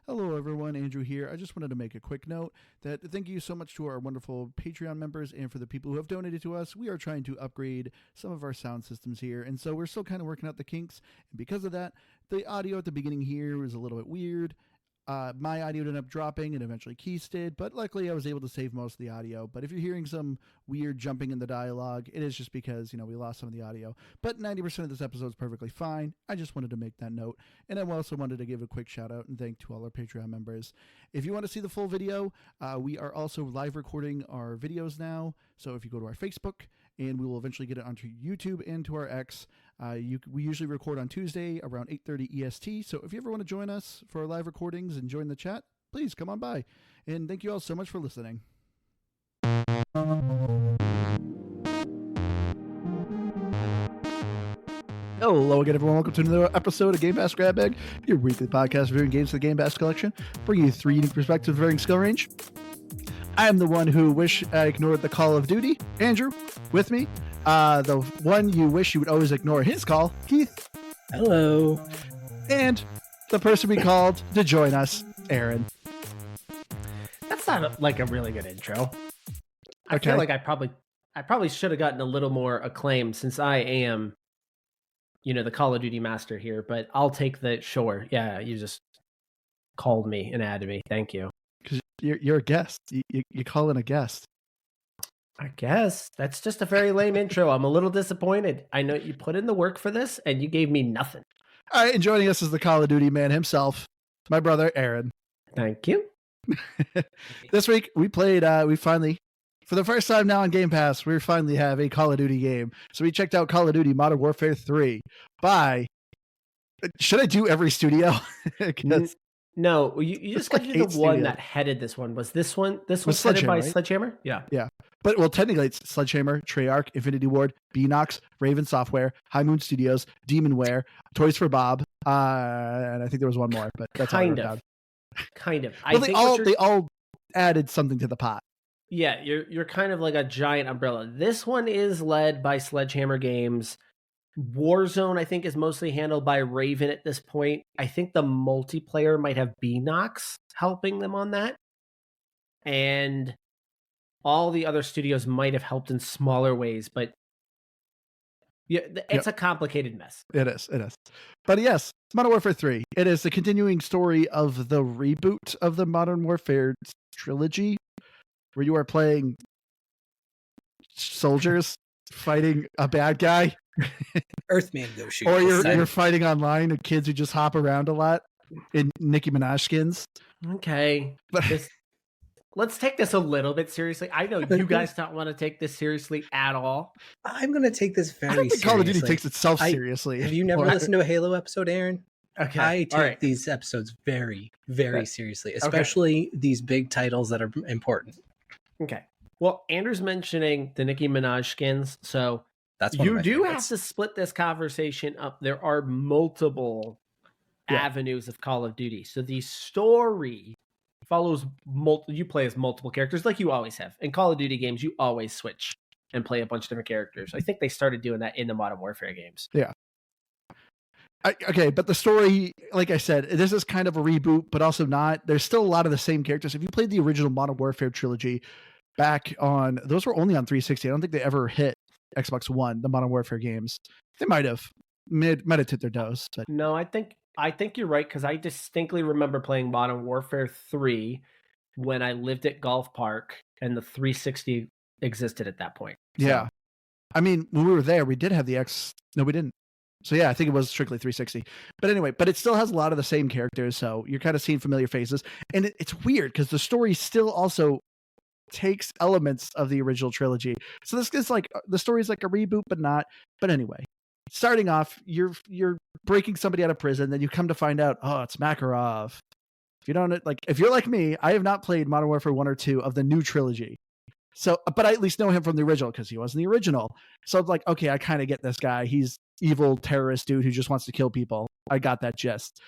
Hello everyone, Andrew here. I just wanted to make a quick note that thank you so much to our wonderful Patreon members and for the people who have donated to us. We are trying to upgrade some of our sound systems here, and so we're still kind of working out the kinks. And because of that, the audio at the beginning here was a little bit weird. My audio ended up dropping and eventually Keith's did, but luckily I was able to save most of the audio. But if you're hearing some weird jumping in the dialogue, it is just because, we lost some of the audio. But 90% of this episode is perfectly fine. I just wanted to make that note. And I also wanted to give a quick shout out and thank to all our Patreon members. If you want to see the full video, we are also live recording our videos now. So if you go to our Facebook, and we will eventually get it onto YouTube and to our X. We usually record on Tuesday around 8:30 EST. So if you ever want to join us for our live recordings and join the chat, please come on by. And thank you all so much for listening. Hello again, everyone. Welcome to another episode of Game Pass Grab Bag, your weekly podcast reviewing games for the Game Pass collection, bringing you 3 unique perspectives of varying skill range. I am the one who wish I ignored the Call of Duty, Andrew, with me. The one you wish you would always ignore his call, Keith. Hello. And the person we called to join us, Aaron. That's not like a really good intro. I feel like I probably should have gotten a little more acclaim since I am, the Call of Duty master here, but I'll take the sure. Yeah, you just called me and added me. Thank you. Because you're a guest. You call in a guest. I guess that's just a very lame intro. I'm a little disappointed. I know you put in the work for this and you gave me nothing. All right, and joining us is the Call of Duty man himself, my brother, Aaron. Thank you. This week we played, we finally, for the first time now on Game Pass, we finally have a Call of Duty game. So we checked out Call of Duty Modern Warfare 3 by, should I do every studio? No, you just got to do the one that headed this one. Was this one? This was headed by Sledgehammer? Yeah. Yeah. But, well, technically it's Sledgehammer, Treyarch, Infinity Ward, Beanox, Raven Software, High Moon Studios, Demonware, Toys for Bob, and I think there was one more, but that's kind of. Well, they all added something to the pot. Yeah, you're kind of like a giant umbrella. This one is led by Sledgehammer Games. Warzone, I think, is mostly handled by Raven at this point. I think the multiplayer might have Beanox helping them on that. And all the other studios might have helped in smaller ways, but yeah, it's a complicated mess. It is. But yes, Modern Warfare 3. It is the continuing story of the reboot of the Modern Warfare trilogy, where you are playing soldiers fighting a bad guy. Earthman go shoot. Or you're fighting online and kids who just hop around a lot in Nicki Minaj skins. Okay. Let's take this a little bit seriously. I know you guys don't want to take this seriously at all. I'm going to take this very seriously. Call of Duty takes itself seriously. Have you never listened to a Halo episode, Aaron? Okay. I take these episodes very, very seriously, especially these big titles that are important. Okay. Well, Andrew's mentioning the Nicki Minaj skins, so that's you do have to split this conversation up. There are multiple avenues of Call of Duty. So the story follows you play as multiple characters like you always have. In Call of Duty games, you always switch and play a bunch of different characters. I think they started doing that in the Modern Warfare games. Yeah. But the story, like I said, this is kind of a reboot, but also not. There's still a lot of the same characters. If you played the original Modern Warfare trilogy back on, those were only on 360. I don't think they ever hit Xbox One, the Modern Warfare games. They might have tipped their toes. But no, I think you're right, because I distinctly remember playing Modern Warfare 3 when I lived at Golf Park and the 360 existed at that point. So. Yeah. I mean, when we were there, we did have the X. No, we didn't. So yeah, I think it was strictly 360. But anyway, it still has a lot of the same characters, so you're kind of seeing familiar faces. And it's weird because the story still also takes elements of the original trilogy. So this is like, the story's like a reboot, but not. But anyway, starting off, you're breaking somebody out of prison, then you come to find out, oh, it's Markov. If you're like me, I have not played Modern Warfare 1 or 2 of the new trilogy. So, but I at least know him from the original because he was in the original. So I'm like, okay, I kind of get this guy. He's evil terrorist dude who just wants to kill people. I got that gist.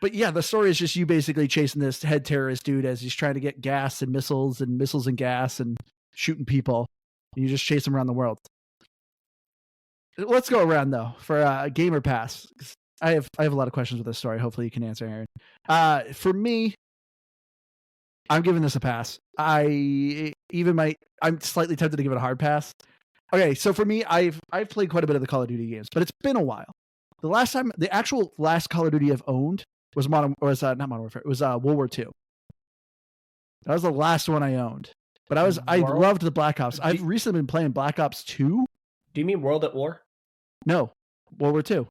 But yeah, the story is just you basically chasing this head terrorist dude as he's trying to get gas and missiles and gas and shooting people. And you just chase him around the world. Let's go around though for Gamer Pass. I have a lot of questions with this story. Hopefully you can answer, Aaron. For me, I'm giving this a pass. I'm slightly tempted to give it a hard pass. Okay, so for me, I've played quite a bit of the Call of Duty games, but it's been a while. The actual last Call of Duty I've owned was not Modern Warfare. It was World War II. That was the last one I owned. But I loved the Black Ops. I've recently been playing Black Ops 2. Do you mean World at War? No, World War II.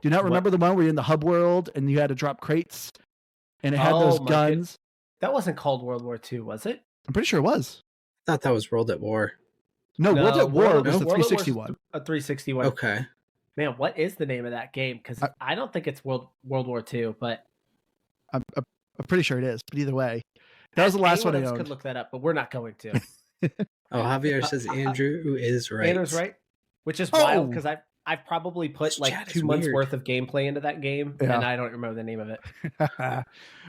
Do you not remember the one where you're in the hub world and you had to drop crates and it had those guns? That wasn't called World War II, was it? I'm pretty sure it was. I thought that was World at War. No, World at War was the 360 one. A 360 one. Okay. Man, what is the name of that game? Because I don't think it's World War II, but I'm pretty sure it is. But either way, that was the last one I owned. Could look that up, but we're not going to. Javier says Andrew is right. Andrew's right, which is wild because I've probably put like 2 months worth of gameplay into that game, and I don't remember the name of it.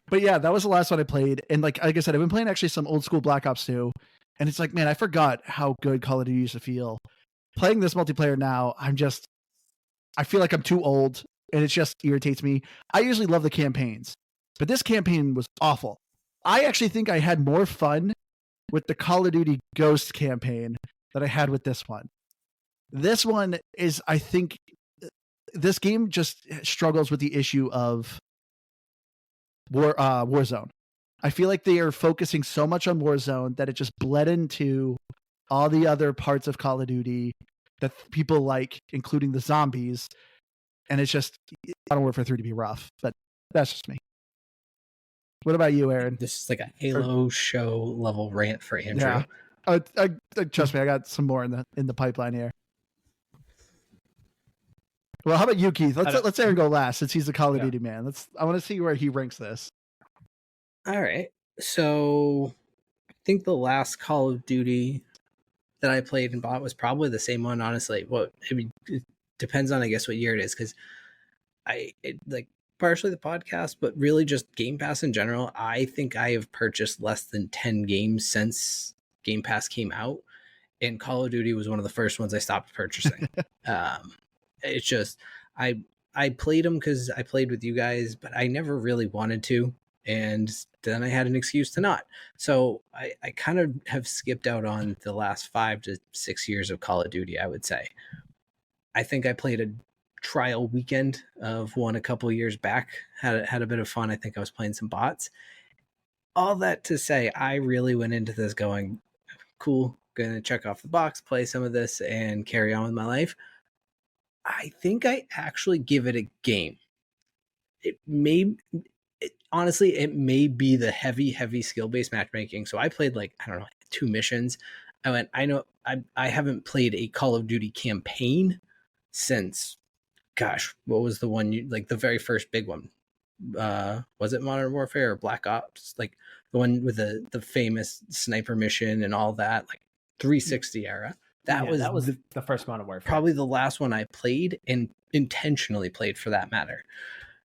But yeah, that was the last one I played, and like I said, I've been playing actually some old school Black Ops 2, and it's like, man, I forgot how good Call of Duty used to feel. Playing this multiplayer now, I feel like I'm too old, and it just irritates me. I usually love the campaigns, but this campaign was awful. I actually think I had more fun with the Call of Duty Ghost campaign than I had with this one. This one is, I think, this game just struggles with the issue of Warzone. I feel like they are focusing so much on Warzone that it just bled into all the other parts of Call of Duty that people like, including the zombies. And it's just, Modern Warfare 3 to be rough, but that's just me. What about you, Aaron? This is like a Halo show level rant for Andrew. Yeah. Trust me, I got some more in the pipeline here. Well, how about you, Keith? Let's Aaron go last since he's the Call of Duty man. I want to see where he ranks this. All right. So I think the last Call of Duty that I played and bought was probably the same one, honestly. It depends on, I guess, what year it is, because like partially the podcast, but really just Game Pass in general. I think I have purchased less than 10 games since Game Pass came out, and Call of Duty was one of the first ones I stopped purchasing. It's just I played them because I played with you guys, but I never really wanted to, and then I had an excuse to not. So I kind of have skipped out on the last 5 to 6 years of Call of Duty, I would say. I think I played a trial weekend of one a couple years back, had a bit of fun. I think I was playing some bots. All that to say, I really went into this going, cool, gonna check off the box, play some of this, and carry on with my life. I think I actually give it a game. Honestly, it may be the heavy skill-based matchmaking. So I played 2 missions. I haven't played a Call of Duty campaign since, gosh, what was the one the very first big one? Was it Modern Warfare or Black Ops? Like the one with the famous sniper mission and all that, 360 era. That was the first Modern Warfare. Probably the last one I played and intentionally played, for that matter.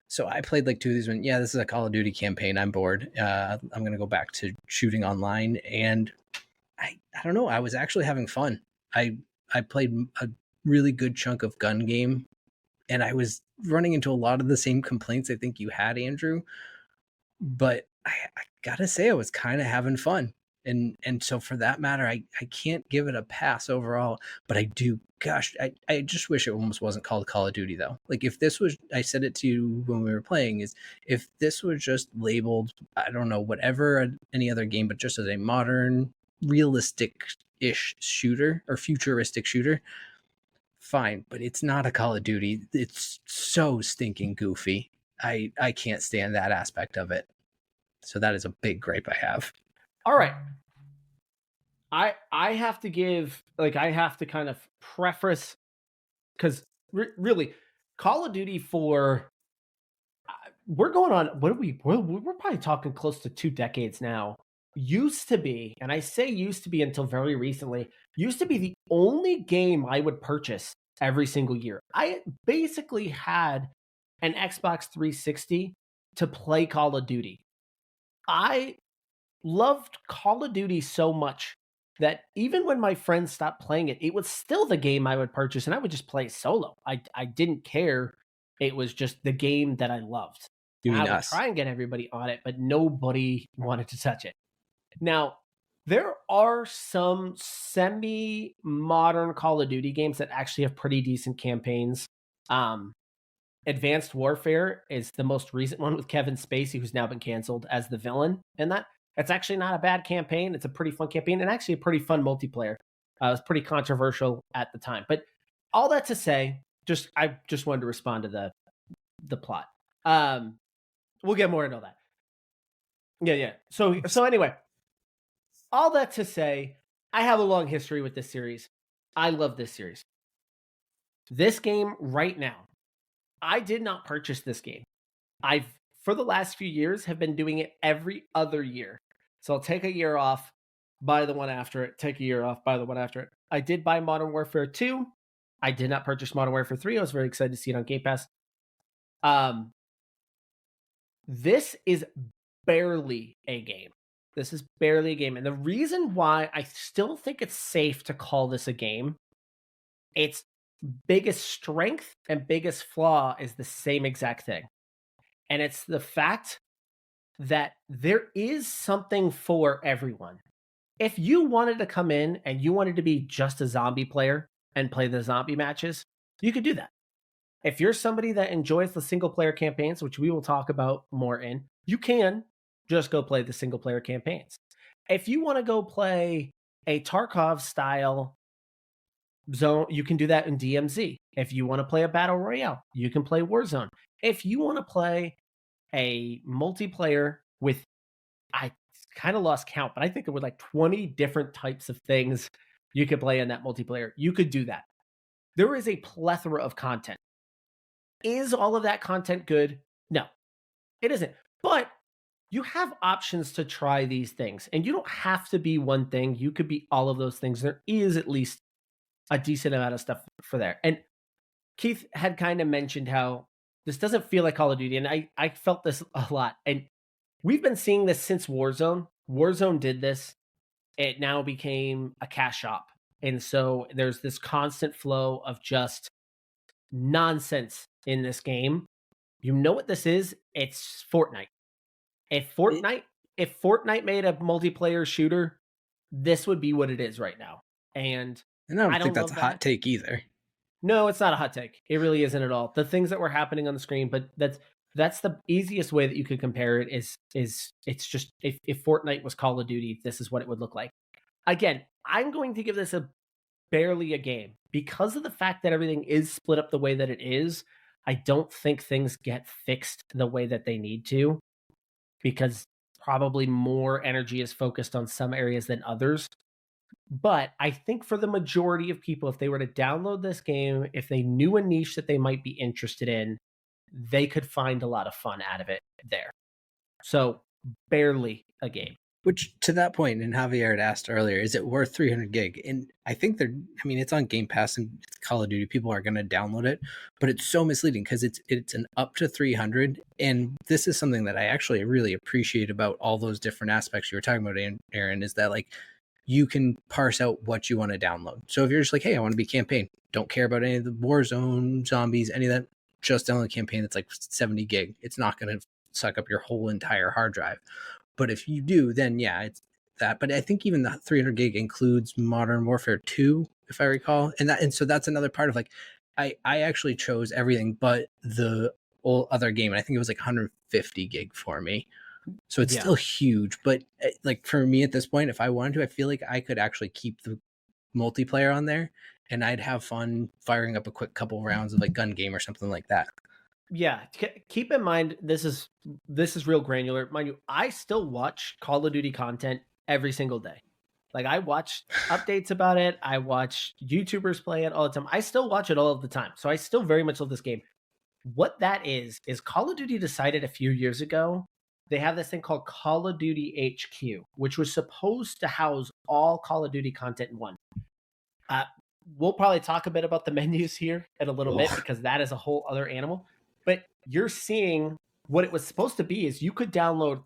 So I played 2 of these when, this is a Call of Duty campaign. I'm bored. I'm going to go back to shooting online. And I don't know. I was actually having fun. I played a really good chunk of gun game, and I was running into a lot of the same complaints I think you had, Andrew. But I got to say, I was kind of having fun. And so for that matter, I can't give it a pass overall, but I do. Gosh, I just wish it almost wasn't called Call of Duty, though. If this was, I said it to you when we were playing, is if this was just labeled, I don't know, whatever, any other game, but just as a modern, realistic-ish shooter or futuristic shooter, fine. But it's not a Call of Duty. It's so stinking goofy. I can't stand that aspect of it. So that is a big gripe I have. All right. I have to give, I have to kind of preface, because really, Call of Duty we're going on, we're probably talking close to 2 decades now. Used to be, and I say used to be until very recently, used to be the only game I would purchase every single year. I basically had an Xbox 360 to play Call of Duty. I loved Call of Duty so much that even when my friends stopped playing it, it was still the game I would purchase, and I would just play solo. I didn't care It was just the game that I loved. You And I mean would us? try and get everybody on it, but nobody wanted to touch it. Now, there are some semi-modern Call of Duty games that actually have pretty decent campaigns. Um, Advanced Warfare is the most recent one with Kevin Spacey, who's now been canceled as the villain in that. It's actually not a bad campaign. It's a pretty fun campaign and actually a pretty fun multiplayer. It was pretty controversial at the time. But all that to say, I just wanted to respond to the plot. We'll get more into that. Yeah. So anyway, all that to say, I have a long history with this series. I love this series. This game right now, I did not purchase this game. I've, for the last few years, have been doing it every other year. So I'll take a year off, buy the one after it, take a year off, buy the one after it. I did buy Modern Warfare 2. I did not purchase Modern Warfare 3. I was very excited to see it on Game Pass. This is barely a game. This is barely a game. And the reason why I still think it's safe to call this a game, its biggest strength and biggest flaw is the same exact thing. And it's the fact that there is something for everyone. If you wanted to come in and you wanted to be just a zombie player and play the zombie matches, you could do that. If you're somebody that enjoys the single player campaigns, which we will talk about more in, you can just go play the single player campaigns. If you want to go play a Tarkov style zone, you can do that in DMZ. If you want to play a battle royale, you can play Warzone. If you want to play a multiplayer with, I kind of lost count, but I think there were like 20 different types of things you could play in that multiplayer. You could do that. There is a plethora of content. Is all of that content good? No, it isn't. But you have options to try these things, and you don't have to be one thing. You could be all of those things. There is at least a decent amount of stuff for there. And Keith had kind of mentioned how this doesn't feel like Call of Duty, and I felt this a lot. And we've been seeing this since Warzone. Warzone did this. It now became a cash shop. And so there's this constant flow of just nonsense in this game. You know what this is? It's Fortnite. If Fortnite made a multiplayer shooter, this would be what it is right now. And I don't think that's a hot take either. No, it's not a hot take. It really isn't at all. The things that were happening on the screen, but that's the easiest way that you could compare it is it's just if Fortnite was Call of Duty, this is what it would look like. Again, I'm going to give this a barely a game because of the fact that everything is split up the way that it is. I don't think things get fixed the way that they need to because probably more energy is focused on some areas than others. But I think for the majority of people, if they were to download this game, if they knew a niche that they might be interested in, they could find a lot of fun out of it there. So barely a game. Which, to that point, and Javier had asked earlier, is it worth 300 gig? And I think it's on Game Pass and it's Call of Duty. People are going to download it, but it's so misleading because it's an up to 300. And this is something that I actually really appreciate about all those different aspects you were talking about, Aaron, is that like you can parse out what you want to download. So if you're just like, hey, I want to be campaign, don't care about any of the Warzone, zombies, any of that, just download a campaign that's like 70 gig. It's not going to suck up your whole entire hard drive. But if you do, then yeah, it's that. But I think even the 300 gig includes Modern Warfare 2, if I recall. And so that's another part of like, I actually chose everything but the other game. And I think it was like 150 gig for me. So it's still huge. But like for me at this point, if I wanted to, I feel like I could actually keep the multiplayer on there and I'd have fun firing up a quick couple rounds of like gun game or something like that. Yeah, keep in mind this is real granular. Mind you, I still watch Call of Duty content every single day. Like I watch updates about it. I watch YouTubers play it all the time. I still watch it all of the time. So I still very much love this game. What that is Call of Duty decided a few years ago, they have this thing called Call of Duty HQ, which was supposed to house all Call of Duty content in one. We'll probably talk a bit about the menus here in a little bit because that is a whole other animal. But you're seeing what it was supposed to be is you could download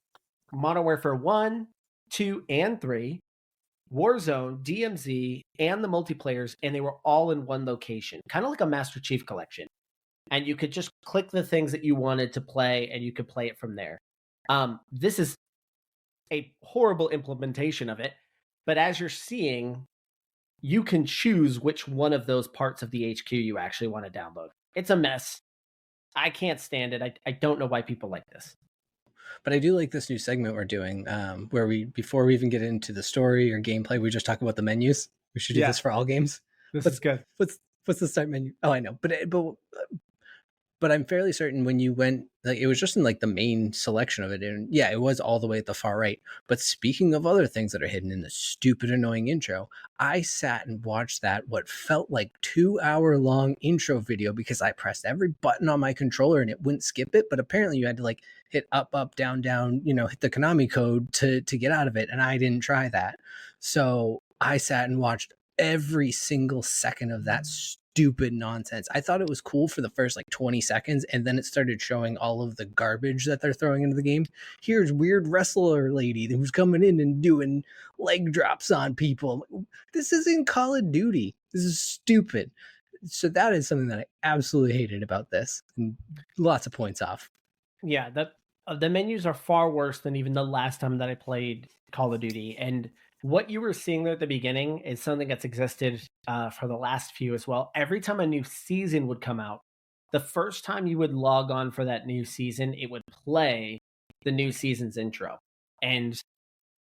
Modern Warfare 1, 2, and 3, Warzone, DMZ, and the multiplayers, and they were all in one location, kind of like a Master Chief Collection. and you could just click the things that you wanted to play, and you could play it from there. This is a horrible implementation of it, but as you're seeing, you can choose which one of those parts of the HQ you actually want to download. It's a mess. I can't stand it. I don't know why people like this. But I do like this new segment we're doing, where before we even get into the story or gameplay, we just talk about the menus. We should do this for all games. This is good. What's the start menu? Oh, I know, but I'm fairly certain when you went, like, it was just in like the main selection of it, and yeah, it was all the way at the far right. But speaking of other things that are hidden in the stupid, annoying intro, I sat and watched that what felt like 2-hour long intro video because I pressed every button on my controller and it wouldn't skip it. But apparently, you had to like hit up, up, down, down, hit the Konami code to get out of it, and I didn't try that. So I sat and watched every single second of that stupid nonsense. I thought it was cool for the first like 20 seconds, and then it started showing all of the garbage that they're throwing into the game. Here's weird wrestler lady who's coming in and doing leg drops on people. This isn't Call of Duty. This is stupid. So that is something that I absolutely hated about this, and lots of points off. Yeah, the menus are far worse than even the last time that I played Call of Duty. And what you were seeing there at the beginning is something that's existed for the last few as well. Every time a new season would come out, the first time you would log on for that new season, it would play the new season's intro. And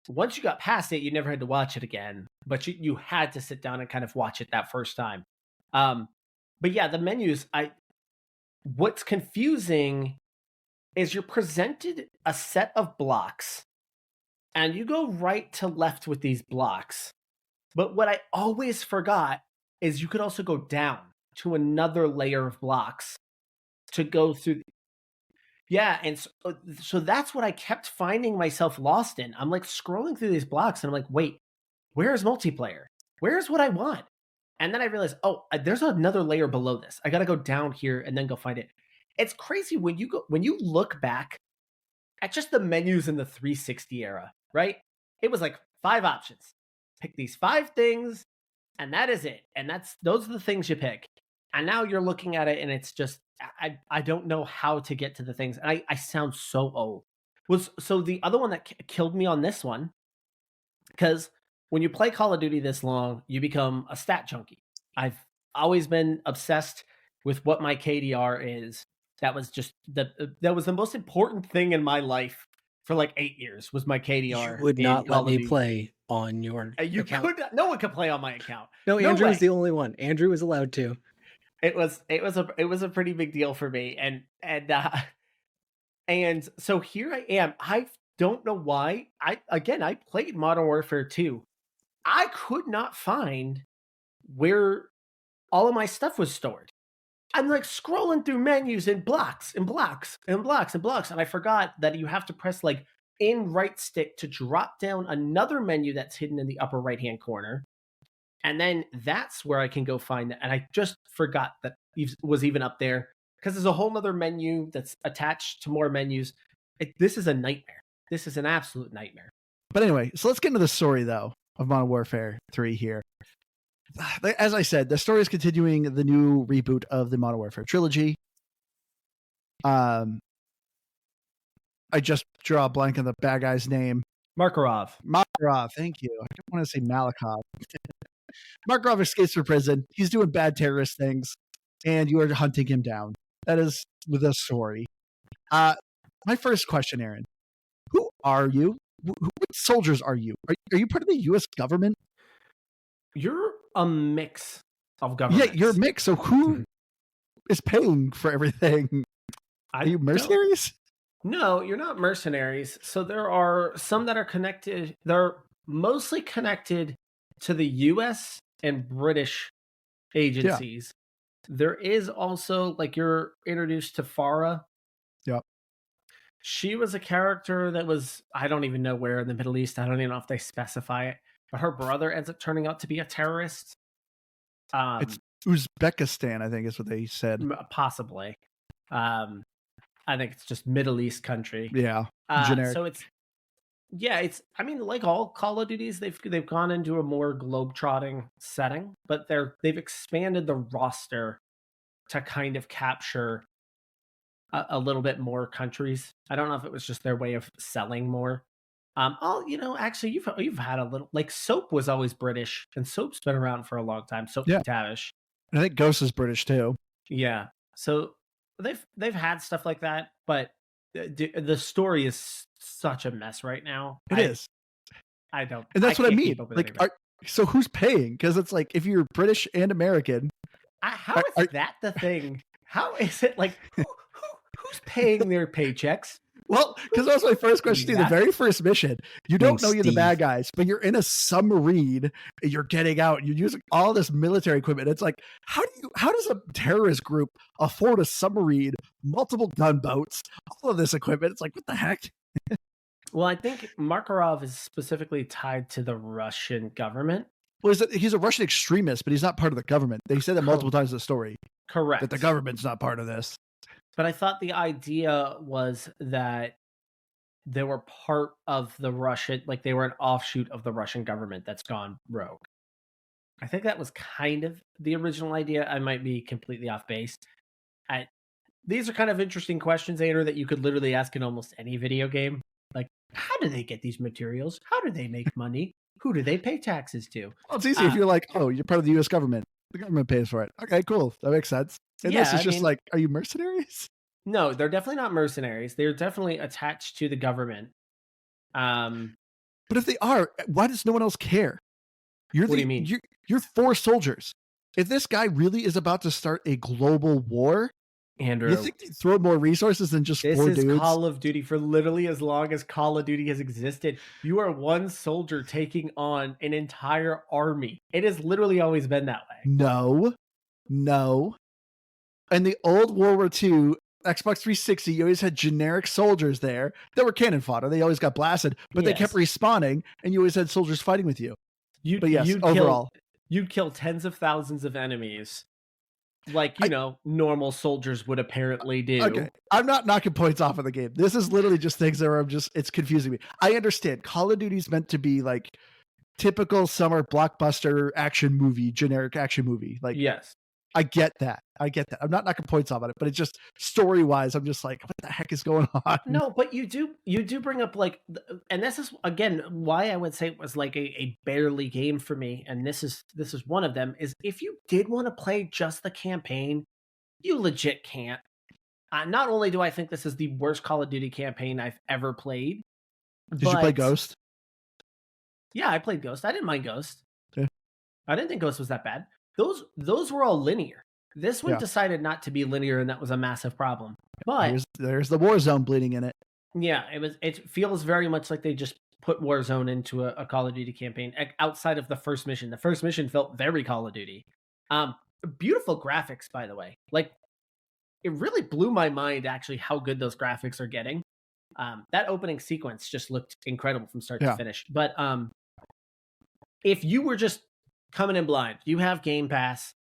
once you got past it, you never had to watch it again, but you had to sit down and kind of watch it that first time. But yeah, the menus, what's confusing is you're presented a set of blocks and you go right to left with these blocks. But what I always forgot is you could also go down to another layer of blocks to go through. Yeah, and so that's what I kept finding myself lost in. I'm like scrolling through these blocks and I'm like, wait, where's multiplayer? Where's what I want? And then I realized, oh, there's another layer below this. I got to go down here and then go find it. It's crazy when you look back at just the menus in the 360 era, right? It was like 5 options. Pick these 5 things, and that is it. And those are the things you pick. And now you're looking at it, and it's just I don't know how to get to the things. And I sound so old. So the other one that killed me on this one, because when you play Call of Duty this long, you become a stat junkie. I've always been obsessed with what my KDR is. That was just that was the most important thing in my life for like 8 years was my KDR. You would not let me play on your account. No one could play on my account. No, Andrew was the only one. Andrew was allowed to. It was a pretty big deal for me, and so here I am. I don't know why. I played Modern Warfare 2. I could not find where all of my stuff was stored. I'm like scrolling through menus and blocks and blocks and blocks and blocks. And I forgot that you have to press like in right stick to drop down another menu that's hidden in the upper right-hand corner. And then that's where I can go find that. And I just forgot that it was even up there because there's a whole nother menu that's attached to more menus. This is a nightmare. This is an absolute nightmare. But anyway, so let's get into the story though of Modern Warfare 3 here. As I said, the story is continuing the new reboot of the Modern Warfare trilogy. I just draw a blank on the bad guy's name. Markov. Thank you. I don't want to say Malakov. Markov escapes from prison. He's doing bad terrorist things, and you are hunting him down. That is the story. My first question, Aaron. Who are you? What soldiers are you? Are you part of the U.S. government? You're a mix of governments. Yeah, you're a mix. So who is paying for everything? Are you mercenaries? No, you're not mercenaries. So there are some that are connected. They're mostly connected to the U.S. and British agencies. Yeah. There is also, like, you're introduced to Farah. Yep. She was a character that was, I don't even know where in the Middle East. I don't even know if they specify it. But her brother ends up turning out to be a terrorist. It's Uzbekistan, I think is what they said. Possibly. I think it's just Middle East country. Yeah, generic. So it's I mean, like all Call of Duties, they've gone into a more globetrotting setting, but they've expanded the roster to kind of capture a little bit more countries. I don't know if it was just their way of selling more. Actually, you've had a little like Soap was always British, and Soap's been around for a long time. Soap Yeah. McTavish. I think Ghost is British too. Yeah. So they've had stuff like that, but the story is such a mess right now. It is. I don't. And that's what I can't mean. keep up with Like, anything. so who's paying? Because it's like if you're British and American, How is that the thing? How is it like who's paying their paychecks? well, because that was my first question. The very first mission, you don't know you're the bad guys, but you're in a submarine and you're getting out. You're using all this military equipment. It's like, how does a terrorist group afford a submarine, multiple gunboats, all of this equipment? It's like, what the heck? Well, I think Markov is specifically tied to the Russian government. Well, he's a Russian extremist, but he's not part of the government. They said that multiple times in the story. Correct. That the government's not part of this. But I thought the idea was that they were part of the Russian, like they were an offshoot of the Russian government that's gone rogue. I think that was kind of the original idea. I might be completely off base. These are kind of interesting questions, Andrew, that you could literally ask in almost any video game. Like, how do they get these materials? How do they make money? Who do they pay taxes to? Well, it's easy if you're like, oh, you're part of the U.S. government. The government pays for it. Okay, cool. That makes sense. And this is just like, are you mercenaries? No, they're definitely not mercenaries. They're definitely attached to the government. But if they are, why does no one else care? What do you mean? You're 4 soldiers. If this guy really is about to start a global war, Andrew, you think they'd throw more resources than just 4 dudes? This is Call of Duty for literally as long as Call of Duty has existed. You are one soldier taking on an entire army. It has literally always been that way. No. In the old World War II, Xbox 360, you always had generic soldiers there that were cannon fodder. They always got blasted, but they kept respawning, and you always had soldiers fighting with you. You'd kill tens of thousands of enemies. Like, normal soldiers would apparently do. Okay. I'm not knocking points off of the game. This is literally just things that it's confusing me. I understand Call of Duty is meant to be like typical summer blockbuster action movie, generic action movie. Like, yes, I get that. I'm not knocking points off on it, but it's just story wise, I'm just like, what the heck is going on? No, but you do bring up like, and this is again why I would say it was like a barely game for me. And this is one of them. Is if you did want to play just the campaign, you legit can't. Not only do I think this is the worst Call of Duty campaign I've ever played. Did you play Ghost? Yeah, I played Ghost. I didn't mind Ghost. Yeah. I didn't think Ghost was that bad. Those were all linear. This one decided not to be linear, and that was a massive problem. But there's the Warzone bleeding in it. Yeah, it feels very much like they just put Warzone into a Call of Duty campaign outside of the first mission. The first mission felt very Call of Duty. Beautiful graphics, by the way. Like, it really blew my mind actually how good those graphics are getting. That opening sequence just looked incredible from start to finish. But if you were just coming in blind, you have Game Pass.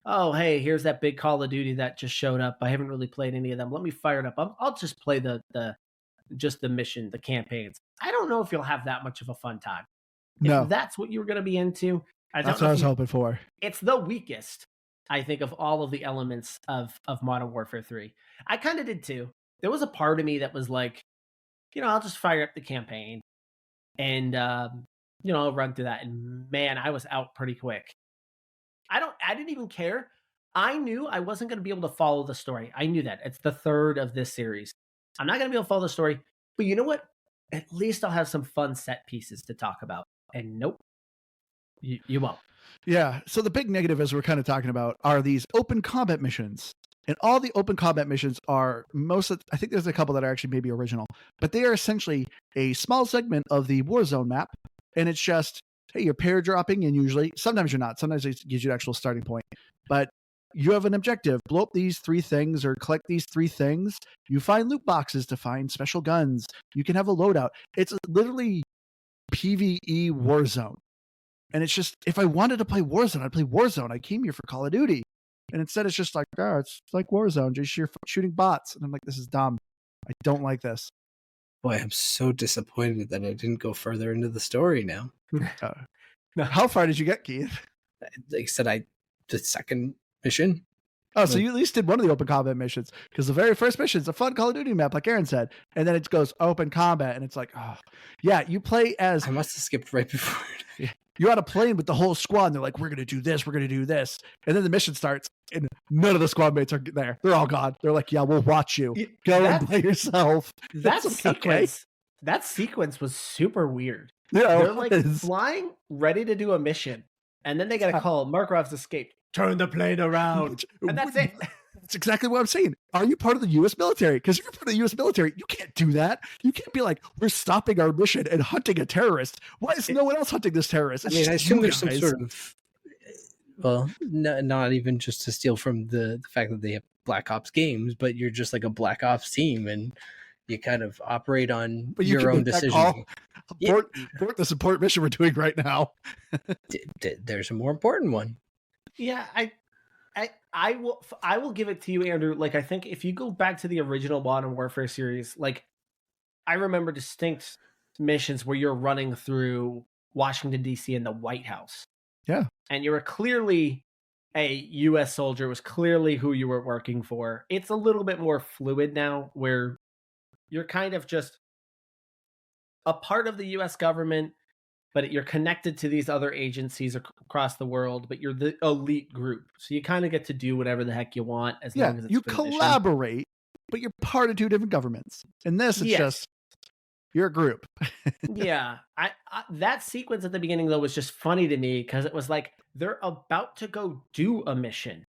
Oh, hey, here's that big Call of Duty that just showed up. I haven't really played any of them. Let me fire it up. I'll just play the mission, the campaigns. I don't know if you'll have that much of a fun time. No. If that's what you were going to be into. That's what I was hoping for. It's the weakest, I think, of all of the elements of Modern Warfare 3. I kind of did too. There was a part of me that was like, I'll just fire up the campaign and, I'll run through that. And man, I was out pretty quick. I didn't even care. I knew I wasn't going to be able to follow the story. I knew that. It's the third of this series. I'm not going to be able to follow the story. But you know what? At least I'll have some fun set pieces to talk about. And nope, you won't. Yeah. So the big negative, as we're kind of talking about, are these open combat missions. And all the open combat missions are I think there's a couple that are actually maybe original, but they are essentially a small segment of the Warzone map. And it's just, hey, you're pair dropping, and sometimes you're not. Sometimes it gives you an actual starting point. But you have an objective. Blow up these 3 things or collect these 3 things. You find loot boxes to find special guns. You can have a loadout. It's literally PvE Warzone. And it's just, if I wanted to play Warzone, I'd play Warzone. I came here for Call of Duty. And instead it's just like, it's like Warzone. Just you're shooting bots. And I'm like, this is dumb. I don't like this. Boy, I'm so disappointed that I didn't go further into the story now. How far did you get, Keith? Like I said, the second mission. Oh, so you at least did one of the open combat missions, because the very first mission is a fun Call of Duty map, like Aaron said, and then it goes open combat, and it's like, oh, yeah, you play as. I must have skipped right before. You're on a plane with the whole squad, and they're like, we're going to do this, we're going to do this. And then the mission starts, and none of the squad mates are there. They're all gone. They're like, yeah, we'll watch you. Go and play yourself. That sequence was super weird. Yeah, they're like flying, ready to do a mission, and then they get a call. Markov's escaped. Turn the plane around. And that's it. That's exactly what I'm saying. Are you part of the U.S. military? Because if you're part of the U.S. military, you can't do that. You can't be like, we're stopping our mission and hunting a terrorist. Why is no one else hunting this terrorist? It's I assume there's some sort of, well, not even just to steal from the fact that they have Black Ops games, but you're just like a Black Ops team and you kind of operate on your own decision. Abort this important mission we're doing right now. There's a more important one. Yeah, I will give it to you, Andrew. Like, I think if you go back to the original Modern Warfare series, like, I remember distinct missions where you're running through Washington, D.C. and the White House. Yeah. And you were clearly a U.S. soldier, was clearly who you were working for. It's a little bit more fluid now, where you're kind of just a part of the U.S. government, but you're connected to these other agencies across the world, but you're the elite group. So you kind of get to do whatever the heck you want as long as it's you collaborate, but you're part of two different governments. And this is just, you're a group. Yeah. I that sequence at the beginning, though, was just funny to me because it was like they're about to go do a mission.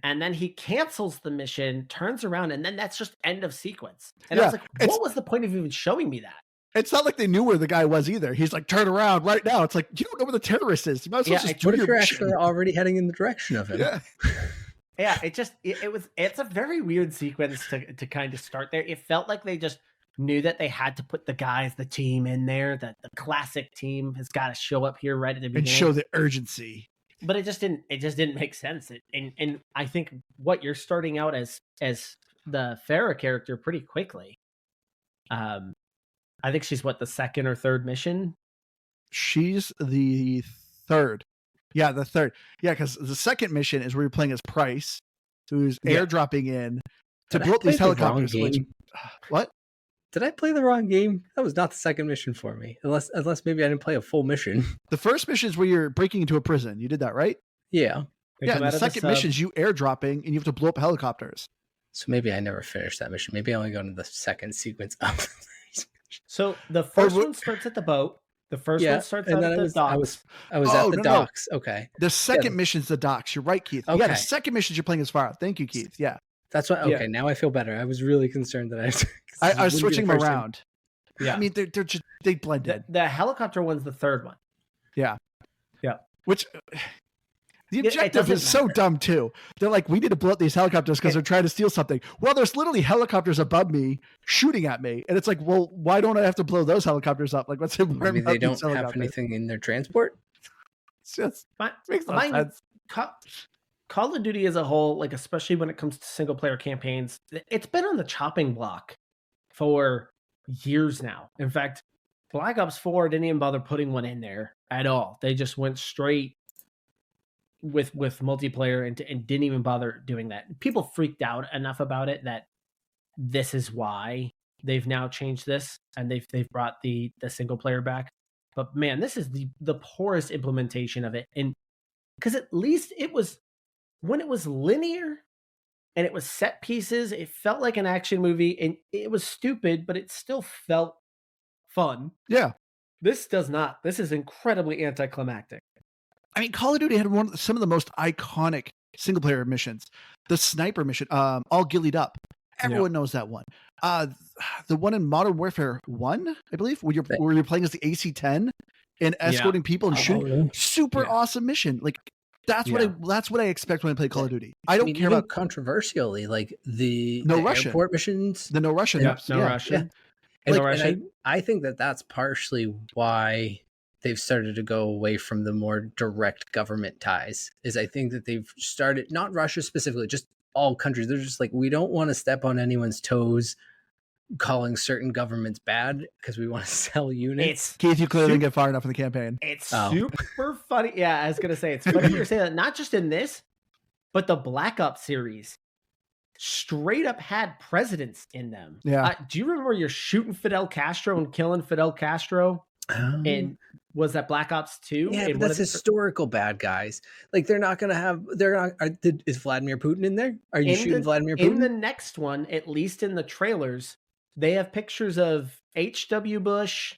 And then he cancels the mission, turns around, and then that's just end of sequence. And I was like, what was the point of even showing me that? It's not like they knew where the guy was either. He's like, turn around right now. It's like, you don't know where the terrorist is. You might as well just what if you're actually already heading in the direction of him? Yeah. Yeah, it's a very weird sequence to kind of start there. It felt like they just knew that they had to put the team in there, that the classic team has got to show up here right at the beginning. And show the urgency. But it just didn't make sense. And I think what you're starting out as the Farah character pretty quickly. I think she's the second or third mission? She's the third. Yeah, the third. Yeah, because the second mission is where you're playing as Price, who's airdropping in to blow up these helicopters. What? Did I play the wrong game? That was not the second mission for me. Unless maybe I didn't play a full mission. The first mission is where you're breaking into a prison. You did that, right? Yeah. Yeah, and the second mission is you airdropping and you have to blow up helicopters. So maybe I never finished that mission. Maybe I only go into the second sequence of. So the first one starts at the boat. The first one starts at the docks. I was at the docks. Okay. The second mission's the docks. You're right, Keith. Okay. Yeah, the second mission you're playing as Farah. Thank you, Keith. Yeah. That's why. Okay, now I feel better. I was really concerned that I was switching them around. Yeah. I mean, they blend in. The helicopter one's the third one. Yeah. Yeah. Which the objective is so dumb too. They're like, we need to blow up these helicopters because they're trying to steal something. Well, there's literally helicopters above me shooting at me, and it's like, well, why don't I have to blow those helicopters up? Like, what's important? Maybe they don't have anything in their transport. It's just makes no sense. Call of Duty as a whole, like especially when it comes to single player campaigns, it's been on the chopping block for years now. In fact, Black Ops 4 didn't even bother putting one in there at all. They just went straight with multiplayer and didn't even bother doing that. People freaked out enough about it that this is why they've now changed this and they've brought the single player back. But man, this is the poorest implementation of it. And because at least it was, when it was linear and it was set pieces, it felt like an action movie, and it was stupid, but it still felt fun. Yeah. This does not. This is incredibly anticlimactic. I mean, Call of Duty had some of the most iconic single player missions. The sniper mission, all gillied up. Everyone knows that one. The one in Modern Warfare 1, I believe, where you're playing as the AC-10 and escorting people and shooting. Super awesome mission. Like, that's what I expect when I play Call of Duty. I don't care about controversially, like the Russian airport missions. The no Russian. Yep, no Russian. Yeah. And I think that's partially why they've started to go away from the more direct government ties. Is I think that they've started, not Russia specifically, just all countries. They're just like, we don't want to step on anyone's toes calling certain governments bad because we want to sell units. Keith, you clearly didn't get far enough in the campaign. It's super funny. Yeah, I was going to say, it's funny you're saying that, not just in this, But the Black Ops series straight up had presidents in them. Yeah. Do you remember you're shooting Fidel Castro and killing Fidel Castro? And was that Black Ops 2? Yeah, And but that's historical bad guys. Like they're not gonna have. Is Vladimir Putin in there? Are you shooting Vladimir Putin? In the next one, at least in the trailers, they have pictures of H.W. Bush.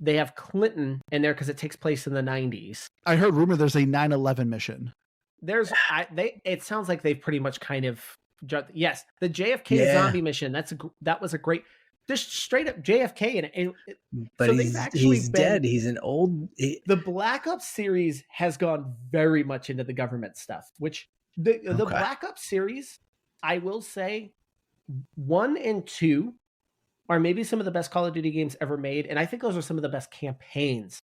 They have Clinton in there because it takes place in the 90s. I heard rumor there's a 9/11 mission. It sounds like they've pretty much kind of. Yes, the JFK zombie mission. That was a great, just straight up JFK. But so he's dead. He's an old. The Black Ops series has gone very much into the government stuff, which the Black Ops series, I will say, 1 and 2 are maybe some of the best Call of Duty games ever made, and I think those are some of the best campaigns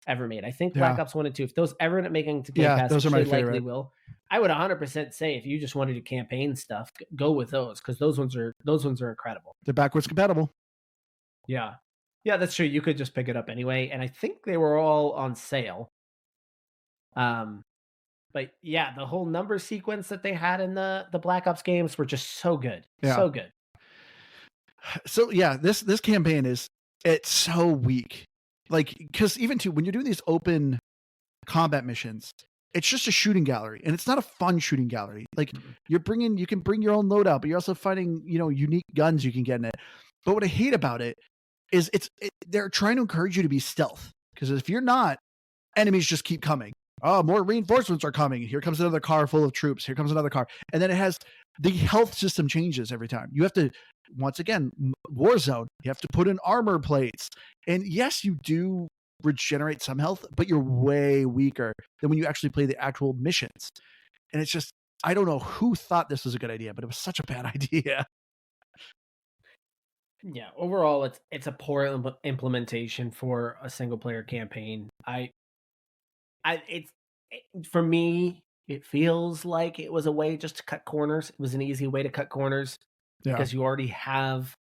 ever made. I think Black Ops 1 and 2, if those ever end up making to Game Pass, those are my favorite. Likely will. I would 100% say if you just want to do campaign stuff, go with those because those ones are incredible. They're backwards compatible. Yeah, that's true. You could just pick it up anyway, and I think they were all on sale. But yeah, the whole number sequence that they had in the Black Ops games were just so good, so good. So yeah, this campaign it's so weak. Like, because even when you're doing these open combat missions, it's just a shooting gallery, and it's not a fun shooting gallery. Like you can bring your own loadout, but you're also finding unique guns you can get in it. But what I hate about it is they're trying to encourage you to be stealth, because if you're not, enemies just keep coming. Oh, more reinforcements are coming. Here comes another car full of troops. Here comes another car, and then it has the health system changes every time. You have to, once again, Warzone, you have to put in armor plates. And yes, you do regenerate some health, but you're way weaker than when you actually play the actual missions. And it's just, I don't know who thought this was a good idea, but it was such a bad idea. Yeah, overall, it's a poor implementation for a single player campaign. For me, it feels like it was a way just to cut corners. It was an easy way to cut corners because you already have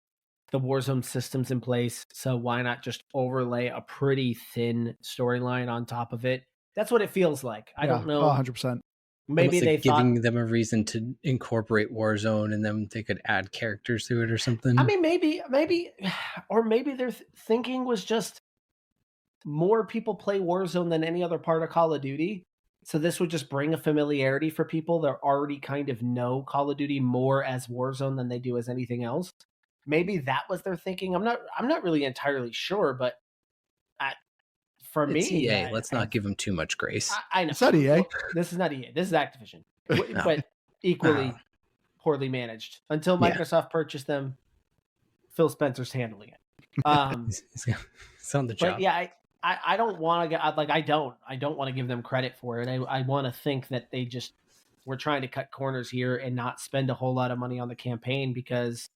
the Warzone systems in place. So why not just overlay a pretty thin storyline on top of it? That's what it feels like. I don't know. 100%. Maybe they giving them a reason to incorporate Warzone, and then they could add characters to it or something. I mean, maybe, or maybe their thinking was just more people play Warzone than any other part of Call of Duty. So this would just bring a familiarity for people that already kind of know Call of Duty more as Warzone than they do as anything else. Maybe that was their thinking. I'm not really entirely sure, but for me, EA. Let's not give them too much grace. I know it's not EA. Well, this is not EA. This is Activision, but equally poorly managed until Microsoft purchased them. Phil Spencer's handling it. It's on the job. But yeah, I don't want to get I don't want to give them credit for it. I want to think that they just were trying to cut corners here and not spend a whole lot of money on the campaign, because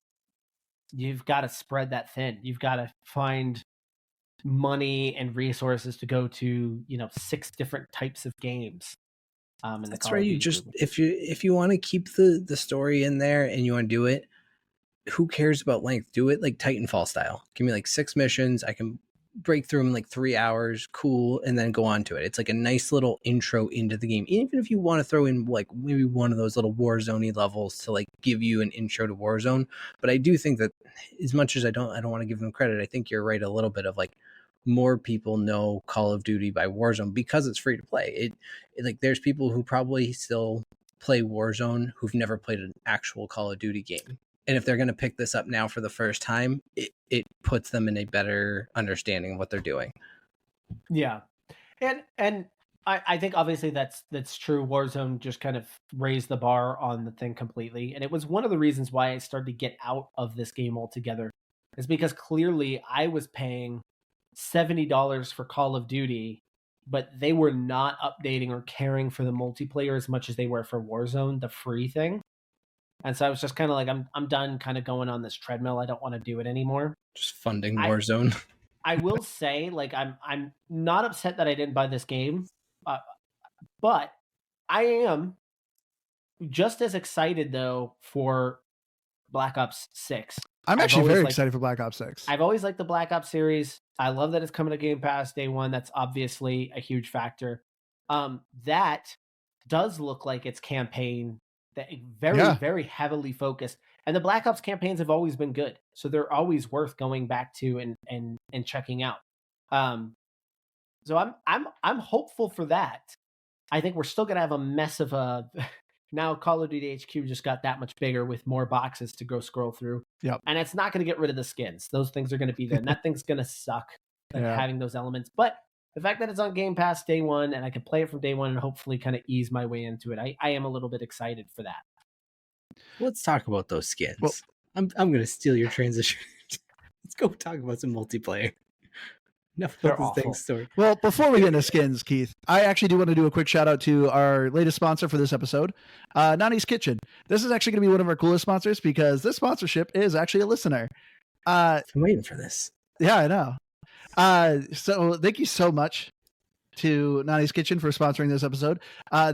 you've got to spread that thin. You've got to find money and resources to go to 6 different types of games. That's right. You just if you want to keep the story in there and you want to do it, who cares about length? Do it like Titanfall style. Give me like 6 missions. I can break through them in like 3 hours, cool, and then go on to it. It's like a nice little intro into the game. Even if you want to throw in like maybe one of those little Warzone levels to like give you an intro to Warzone. But I do think that as much as I don't want to give them credit, I think you're right a little bit of like more people know Call of Duty by Warzone because it's free to play. It like there's people who probably still play Warzone who've never played an actual Call of Duty game. And if they're going to pick this up now for the first time, it puts them in a better understanding of what they're doing. Yeah. And I think obviously that's true. Warzone just kind of raised the bar on the thing completely. And it was one of the reasons why I started to get out of this game altogether, is because clearly I was paying $70 for Call of Duty, but they were not updating or caring for the multiplayer as much as they were for Warzone, the free thing. And so I was just kind of like, I'm done kind of going on this treadmill. I don't want to do it anymore. Just funding Warzone. I will say, like, I'm not upset that I didn't buy this game, but I am just as excited though for Black Ops 6. I'm actually very excited for Black Ops 6. I've always liked the Black Ops series. I love that it's coming to Game Pass day one. That's obviously a huge factor. That does look like it's campaign that very heavily focused. And the Black Ops campaigns have always been good, so they're always worth going back to and checking out. So I'm hopeful for that. I think we're still gonna have a mess of a now Call of Duty HQ just got that much bigger with more boxes to go scroll through. Yep. And it's not gonna get rid of the skins. Those things are gonna be there. And that thing's gonna suck, like Yeah. having those elements. But the fact that it's on Game Pass day one and I can play it from day one and hopefully kind of ease my way into it, I am a little bit excited for that. Let's talk about those skins. Well- I'm gonna steal your transition. Let's go talk about some multiplayer. Enough about They're this thing awful. story. Well, before we get into skins, Keith, I actually do want to do a quick shout out to our latest sponsor for this episode, Nani's Kitchen. This is actually going to be one of our coolest sponsors because this sponsorship is actually a listener. I'm waiting for this. Yeah, I know. So thank you so much to Nani's Kitchen for sponsoring this episode.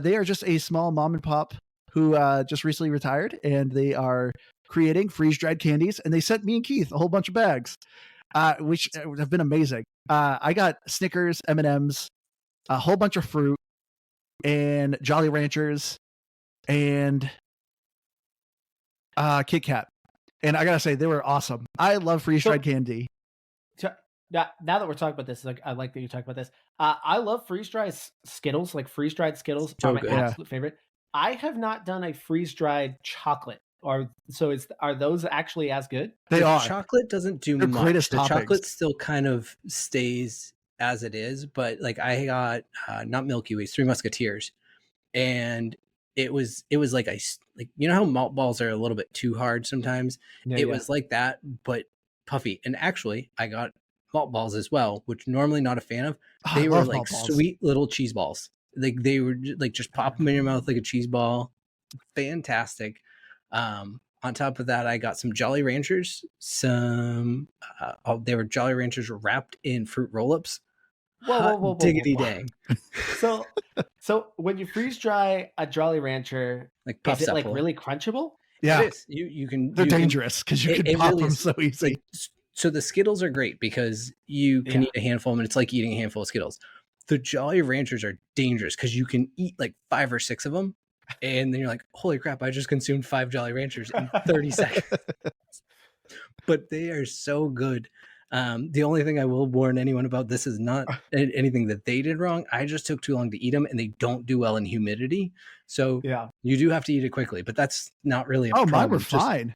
They are just a small mom and pop who just recently retired, and they are creating freeze-dried candies, and they sent me and Keith a whole bunch of bags, which have been amazing. I got Snickers, M&Ms, a whole bunch of fruit, and Jolly Ranchers, and Kit Kat. And I gotta say, they were awesome. I love freeze-dried candy. Now that we're talking about this, like I like that you talk about this. I love freeze-dried Skittles, like freeze-dried Skittles So are my good. absolute favorite. I have not done a freeze-dried chocolate. Are those actually as good? They The are. chocolate doesn't do They're much. greatest The toppings. chocolate still kind of stays as it is, but like I got not Milky Ways, Three Musketeers, and it was like you know how malt balls are a little bit too hard sometimes. It was like that, but puffy. And actually, I got malt balls as well, which normally not a fan of. Oh, I They were love like malt balls. sweet little cheese balls. Like they were like just pop them in your mouth like a cheese ball. Fantastic. On top of that, I got some Jolly Ranchers. They were Jolly Ranchers wrapped in fruit roll-ups. Whoa. Diggity dang! So when you freeze dry a Jolly Rancher, Like is it like Puffsupple. really crunchable? Yeah, It is. You can. they're you can- dangerous because you it- can it pop really them is. so easy. like, so the Skittles are great because you can Yeah. eat a handful of them, and it's like eating a handful of Skittles. The Jolly Ranchers are dangerous because you can eat like 5 or 6 of them, and then you're like, "Holy crap! I just consumed 5 Jolly Ranchers in 30 seconds." But they are so good. The only thing I will warn anyone about, this is not anything that they did wrong. I just took too long to eat them, and they don't do well in humidity. So Yeah. you do have to eat it quickly, but that's not really a Oh, problem. mine were Just- fine.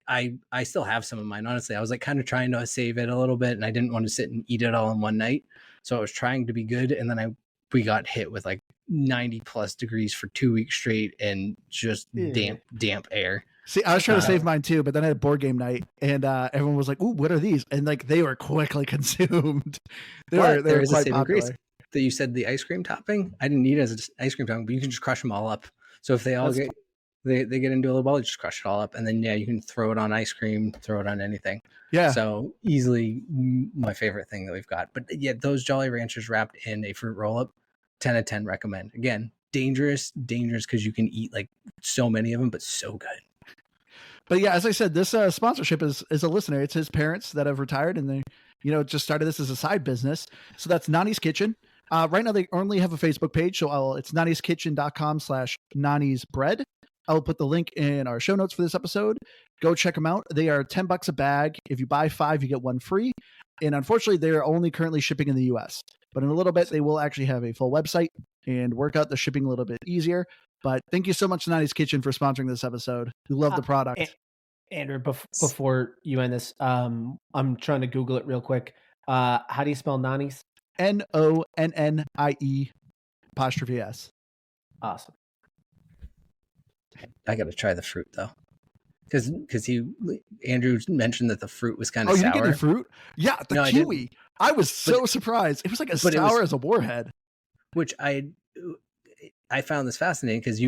I still have some of mine. Honestly, I was like kind of trying to save it a little bit, and I didn't want to sit and eat it all in one night. So I was trying to be good, and then we got hit with like 90 plus degrees for 2 weeks straight, and just Yeah. damp air. See, I was trying to Uh, save mine too, but then I had board game night, and everyone was like, "Ooh, what are these?" And like they were quickly consumed. They But were there is a quite saving grace popular. that you said the ice cream topping. I didn't need it as an ice cream topping, but you can just crush them all up. So if they all That's they get into a little ball, you just crush it all up, and then you can throw it on ice cream, throw it on anything. Yeah, So easily my favorite thing that we've got. But yeah, those Jolly Ranchers wrapped in a fruit roll up, 10 out of 10 recommend. Again, dangerous because you can eat like so many of them, but so good. but yeah, as I said, this sponsorship is a listener. It's his parents that have retired, and they, just started this as a side business. So that's Nani's Kitchen. Right now, they only have a Facebook page, so it's naniskitchen.com/nanisbread. I'll put the link in our show notes for this episode. Go check them out. They are $10 a bag. If you buy 5, you get 1 free. And unfortunately, they're only currently shipping in the US. But in a little bit, they will actually have a full website and work out the shipping a little bit easier. But thank you so much, Nani's Kitchen, for sponsoring this episode. We love the product. Andrew, before you end this, I'm trying to Google it real quick. How do you spell Nani's? NONNIE''S. Awesome. I got to try the fruit though. Because Andrew mentioned that the fruit was kind of Oh, you sour. didn't get the fruit? Yeah, the No, I kiwi. I was so surprised. It was like as but it sour was- as a warhead. Which I found this fascinating because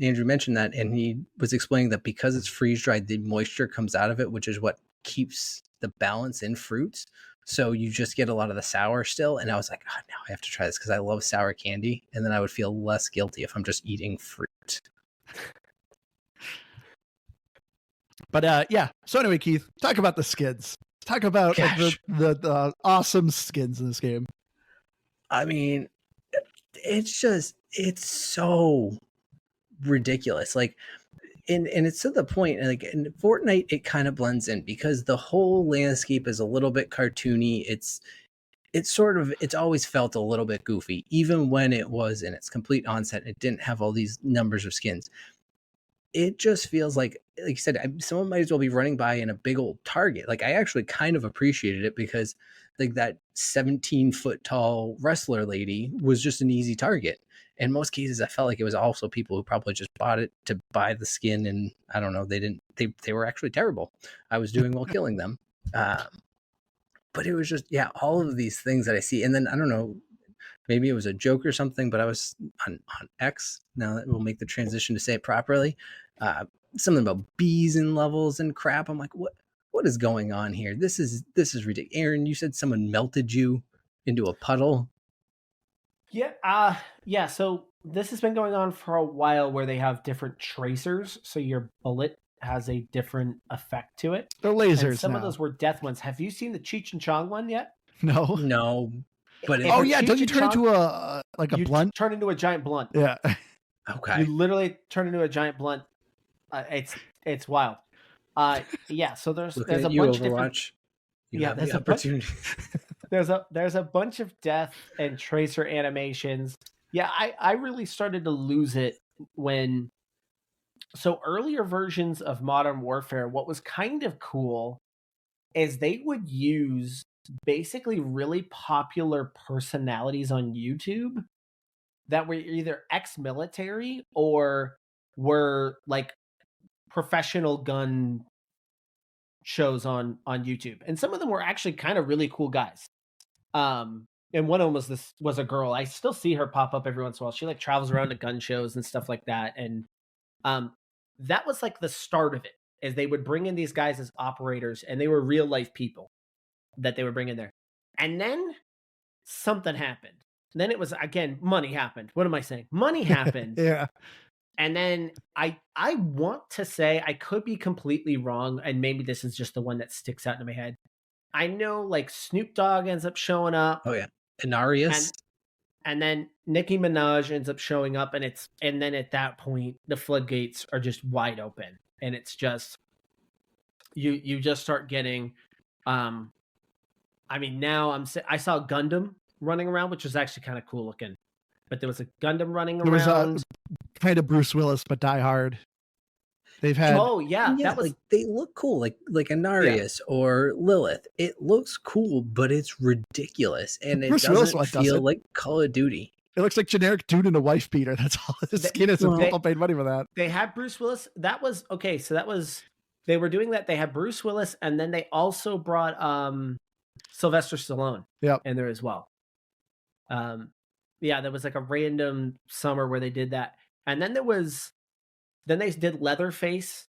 Andrew mentioned that, and he was explaining that because it's freeze dried, the moisture comes out of it, which is what keeps the balance in fruits. So you just get a lot of the sour still. And I was like, oh, now I have to try this because I love sour candy, and then I would feel less guilty if I'm just eating fruit. But yeah. So anyway, Keith, talk about the skins. Talk about like, Gosh. the awesome skins in this game. I mean, it's so ridiculous. Like, and it's to the point, like in Fortnite, it kind of blends in because the whole landscape is a little bit cartoony. It's always felt a little bit goofy, even when it was in its complete onset. It didn't have all these numbers of skins. It just feels like you said, someone might as well be running by in a big old target. Like, I actually kind of appreciated it because like that 17-foot tall wrestler lady was just an easy target. In most cases, I felt like it was also people who probably just bought it to buy the skin, and I don't know, they were actually terrible. I was doing well killing them. But it was just, all of these things that I see. And then I don't know, maybe it was a joke or something, but I was on X. Now that we'll make the transition to say it properly. Something about bees and levels and crap. I'm like, what is going on here? This is ridiculous. Aaron, you said someone melted you into a puddle. Yeah. So this has been going on for a while, where they have different tracers. So your bullet has a different effect to it. They're lasers. And some now. of those were death ones. Have you seen the Cheech and Chong one yet? No. But don't you turn into a blunt? Turn into a giant blunt. Yeah. Okay. You literally turn into a giant blunt. It's wild. Yeah. So there's a bunch Overwatch. of different. There's a opportunity. There's a bunch of death and tracer animations. Yeah, I really started to lose it when. So earlier versions of Modern Warfare, what was kind of cool is they would use basically really popular personalities on YouTube that were either ex-military or were like professional gun shows on YouTube. And some of them were actually kind of really cool guys. And one of them was a girl. I still see her pop up every once in a while. She like travels around to gun shows and stuff like that. And that was like the start of it, is they would bring in these guys as operators, and they were real life people that they would bring in there. And then something happened. Then it was, again, money happened. What am I saying? Money happened. Yeah. And then I want to say, I could be completely wrong, and maybe this is just the one that sticks out in my head. I know like Snoop Dogg ends up showing up. Oh yeah. Inarius. And then Nicki Minaj ends up showing up, and then at that point the floodgates are just wide open, and it's just you just start getting I mean, now I saw Gundam running around, which was actually kind of cool looking. But there was a Gundam running around. There was kind of Bruce Willis, but Die Hard. They've had. Oh yeah, that was. Like, they look cool, like Inarius or Lilith. It looks cool, but it's ridiculous, and it doesn't feel like Call of Duty. It looks like generic dude in a wife beater. That's all his skin is. And people paid money for that. They had Bruce Willis. That was okay. So that was, they were doing that. They had Bruce Willis, and then they also brought Sylvester Stallone. In there as well. There was like a random summer where they did that, and then they did Leatherface.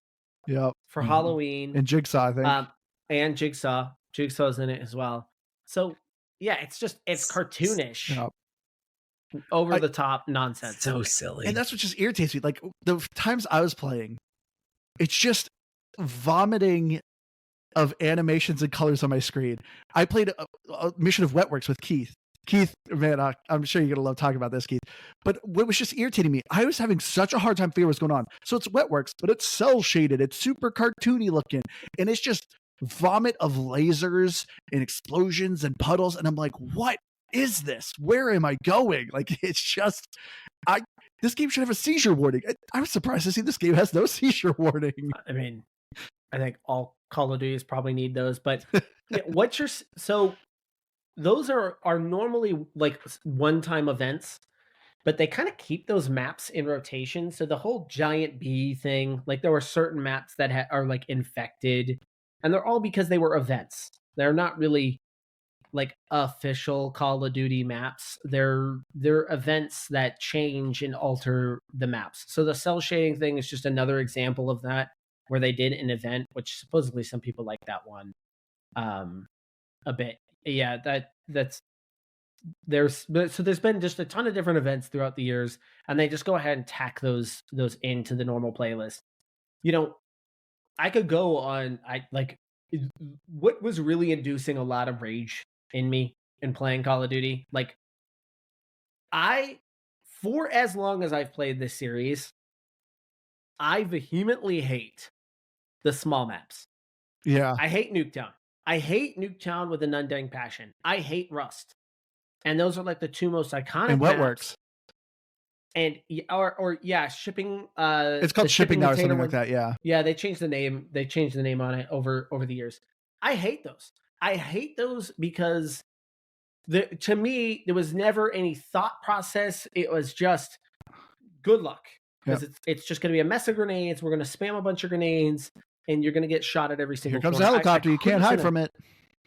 For Halloween, and Jigsaw, I think. And Jigsaw's in it as well. So yeah, it's cartoonish. Over the top nonsense. So silly. And that's what just irritates me. Like, the times I was playing, it's just vomiting of animations and colors on my screen. I played a mission of Wetworks with Keith. Keith, man, I'm sure you're going to love talking about this, Keith. But what was just irritating me, I was having such a hard time figuring what's going on. So it's Wetworks, but it's cell shaded. It's super cartoony looking. And it's just vomit of lasers and explosions and puddles. And I'm like, what is this? Where am I going? Like, it's just, this game should have a seizure warning. I was surprised to see this game has no seizure warning. I mean, I think all Call of Duties probably need those, but so those are normally like one-time events, but they kind of keep those maps in rotation. So the whole giant bee thing, like there were certain maps that are like infected, and they're all because they were events. They're not really like official Call of Duty maps. They're events that change and alter the maps. So the cell shading thing is just another example of that, where they did an event, which supposedly some people like that one a bit. Yeah, there's been just a ton of different events throughout the years, and they just go ahead and tack those into the normal playlist. I could go on. What was really inducing a lot of rage in me in playing Call of Duty. Like, for as long as I've played this series, I vehemently hate the small maps. Yeah. I hate Nuketown. I hate Nuketown with an undying passion. I hate Rust. And those are like the two most iconic And what maps. works? And shipping It's called the shipping now or container something one. like that. Yeah. Yeah, they changed the name. They changed the name on it over the years. I hate those. I hate those because to me there was never any thought process. It was just good luck because it's just going to be a mess of grenades. We're going to spam a bunch of grenades, and you're going to get shot at every single. Here comes corner. the helicopter. You can't hide from it.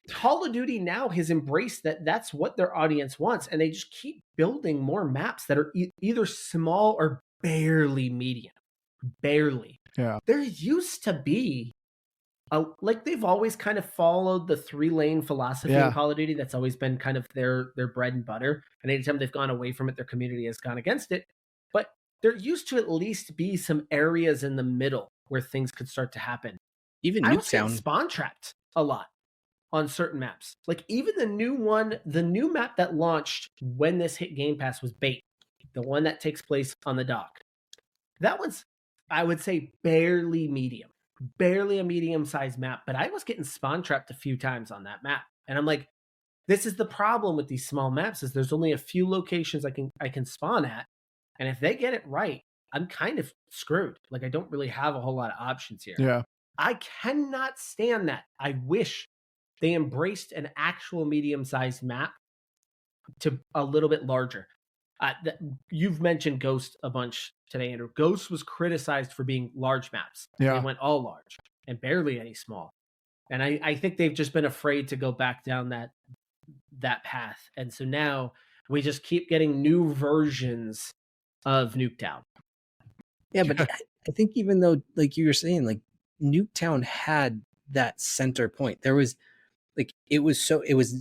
Call of Duty now has embraced that. That's what their audience wants, and they just keep building more maps that are either small or barely medium. Barely. Yeah. There used to be like they've always kind of followed the 3-lane philosophy in Call of Duty. That's always been kind of their bread and butter. And anytime they've gone away from it, their community has gone against it. But there used to at least be some areas in the middle where things could start to happen. Even I was getting Nuketown spawn trapped a lot on certain maps. Like even the new map that launched when this hit Game Pass was Bait, the one that takes place on the dock. That was, I would say, barely a medium-sized map, but I was getting spawn trapped a few times on that map. And I'm like, this is the problem with these small maps is there's only a few locations I can spawn at. And if they get it right, I'm kind of screwed. Like I don't really have a whole lot of options here. Yeah. I cannot stand that. I wish they embraced an actual medium-sized map to a little bit larger. You've mentioned Ghost a bunch today, Andrew. Ghost was criticized for being large maps. Yeah. They went all large and barely any small. And I think they've just been afraid to go back down that path. And so now we just keep getting new versions of Nuketown. Yeah, but I think even though, like you were saying, like Nuketown had that center point. There was like it was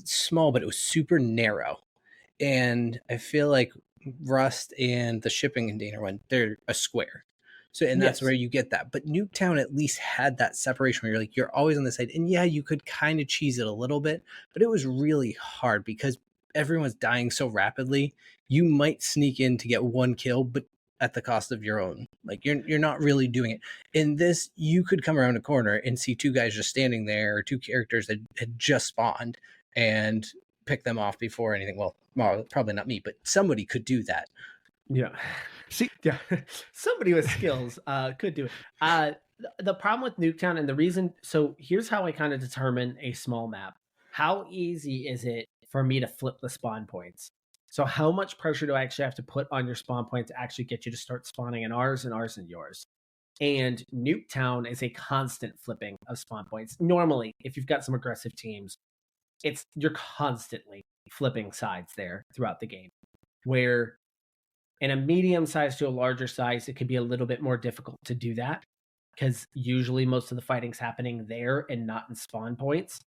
small, but it was super narrow. And I feel like Rust and the shipping container one, they're a square. So, and that's where you get that. But Nuketown at least had that separation where you're like, you're always on the side. And yeah, you could kind of cheese it a little bit, but it was really hard because everyone's dying so rapidly. You might sneak in to get one kill, but at the cost of your own. Like you're not really doing it. In this, you could come around a corner and see two guys just standing there, or two characters that had just spawned, and pick them off before anything. Well, probably not me, but somebody could do that. Yeah. See, yeah, somebody with skills could do it. The problem with Nuketown and the reason, so here's how I kind of determine a small map. How easy is it for me to flip the spawn points? So how much pressure do I actually have to put on your spawn point to actually get you to start spawning in ours and ours and yours? And Nuketown is a constant flipping of spawn points. Normally, if you've got some aggressive teams, you're constantly flipping sides there throughout the game. Where in a medium size to a larger size, it could be a little bit more difficult to do that because usually most of the fighting's happening there and not in spawn points.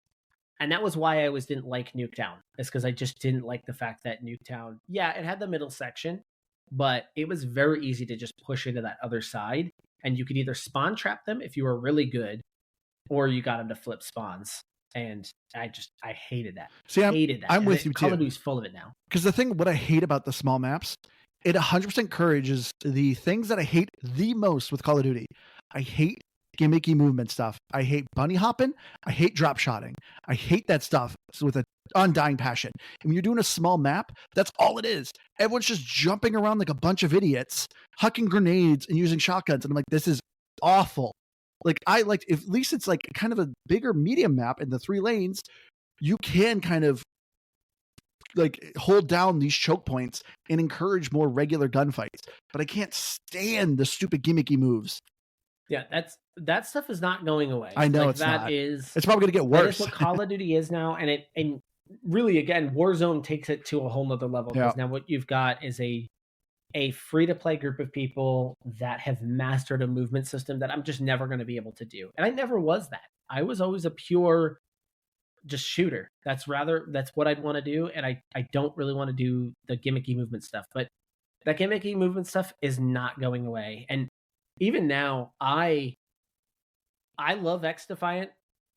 And that was why I always didn't like Nuketown. It's because I just didn't like the fact that Nuketown, yeah, it had the middle section, but it was very easy to just push into that other side. And you could either spawn trap them if you were really good, or you got them to flip spawns. And I hated that. See, hated that. I'm with you Call too. of Duty's full of it now. Because what I hate about the small maps, it 100% encourages the things that I hate the most with Call of Duty. I hate gimmicky movement stuff. I hate bunny hopping. I hate drop shotting. I hate that stuff with an undying passion. And when you're doing a small map, that's all it is. Everyone's just jumping around like a bunch of idiots, hucking grenades and using shotguns. And I'm like, this is awful. Like at least it's like kind of a bigger medium map in the 3 lanes. You can kind of like hold down these choke points and encourage more regular gunfights. But I can't stand the stupid gimmicky moves. Yeah, that stuff is not going away. I know, like, it's that not. It's probably going to get worse. That is what Call of Duty is now, and really, again, Warzone takes it to a whole nother level because now what you've got is a free-to-play group of people that have mastered a movement system that I'm just never going to be able to do, and I never was that. I was always a pure just shooter. That's what I'd want to do, and I don't really want to do the gimmicky movement stuff. But that gimmicky movement stuff is not going away, and even now, I love X Defiant.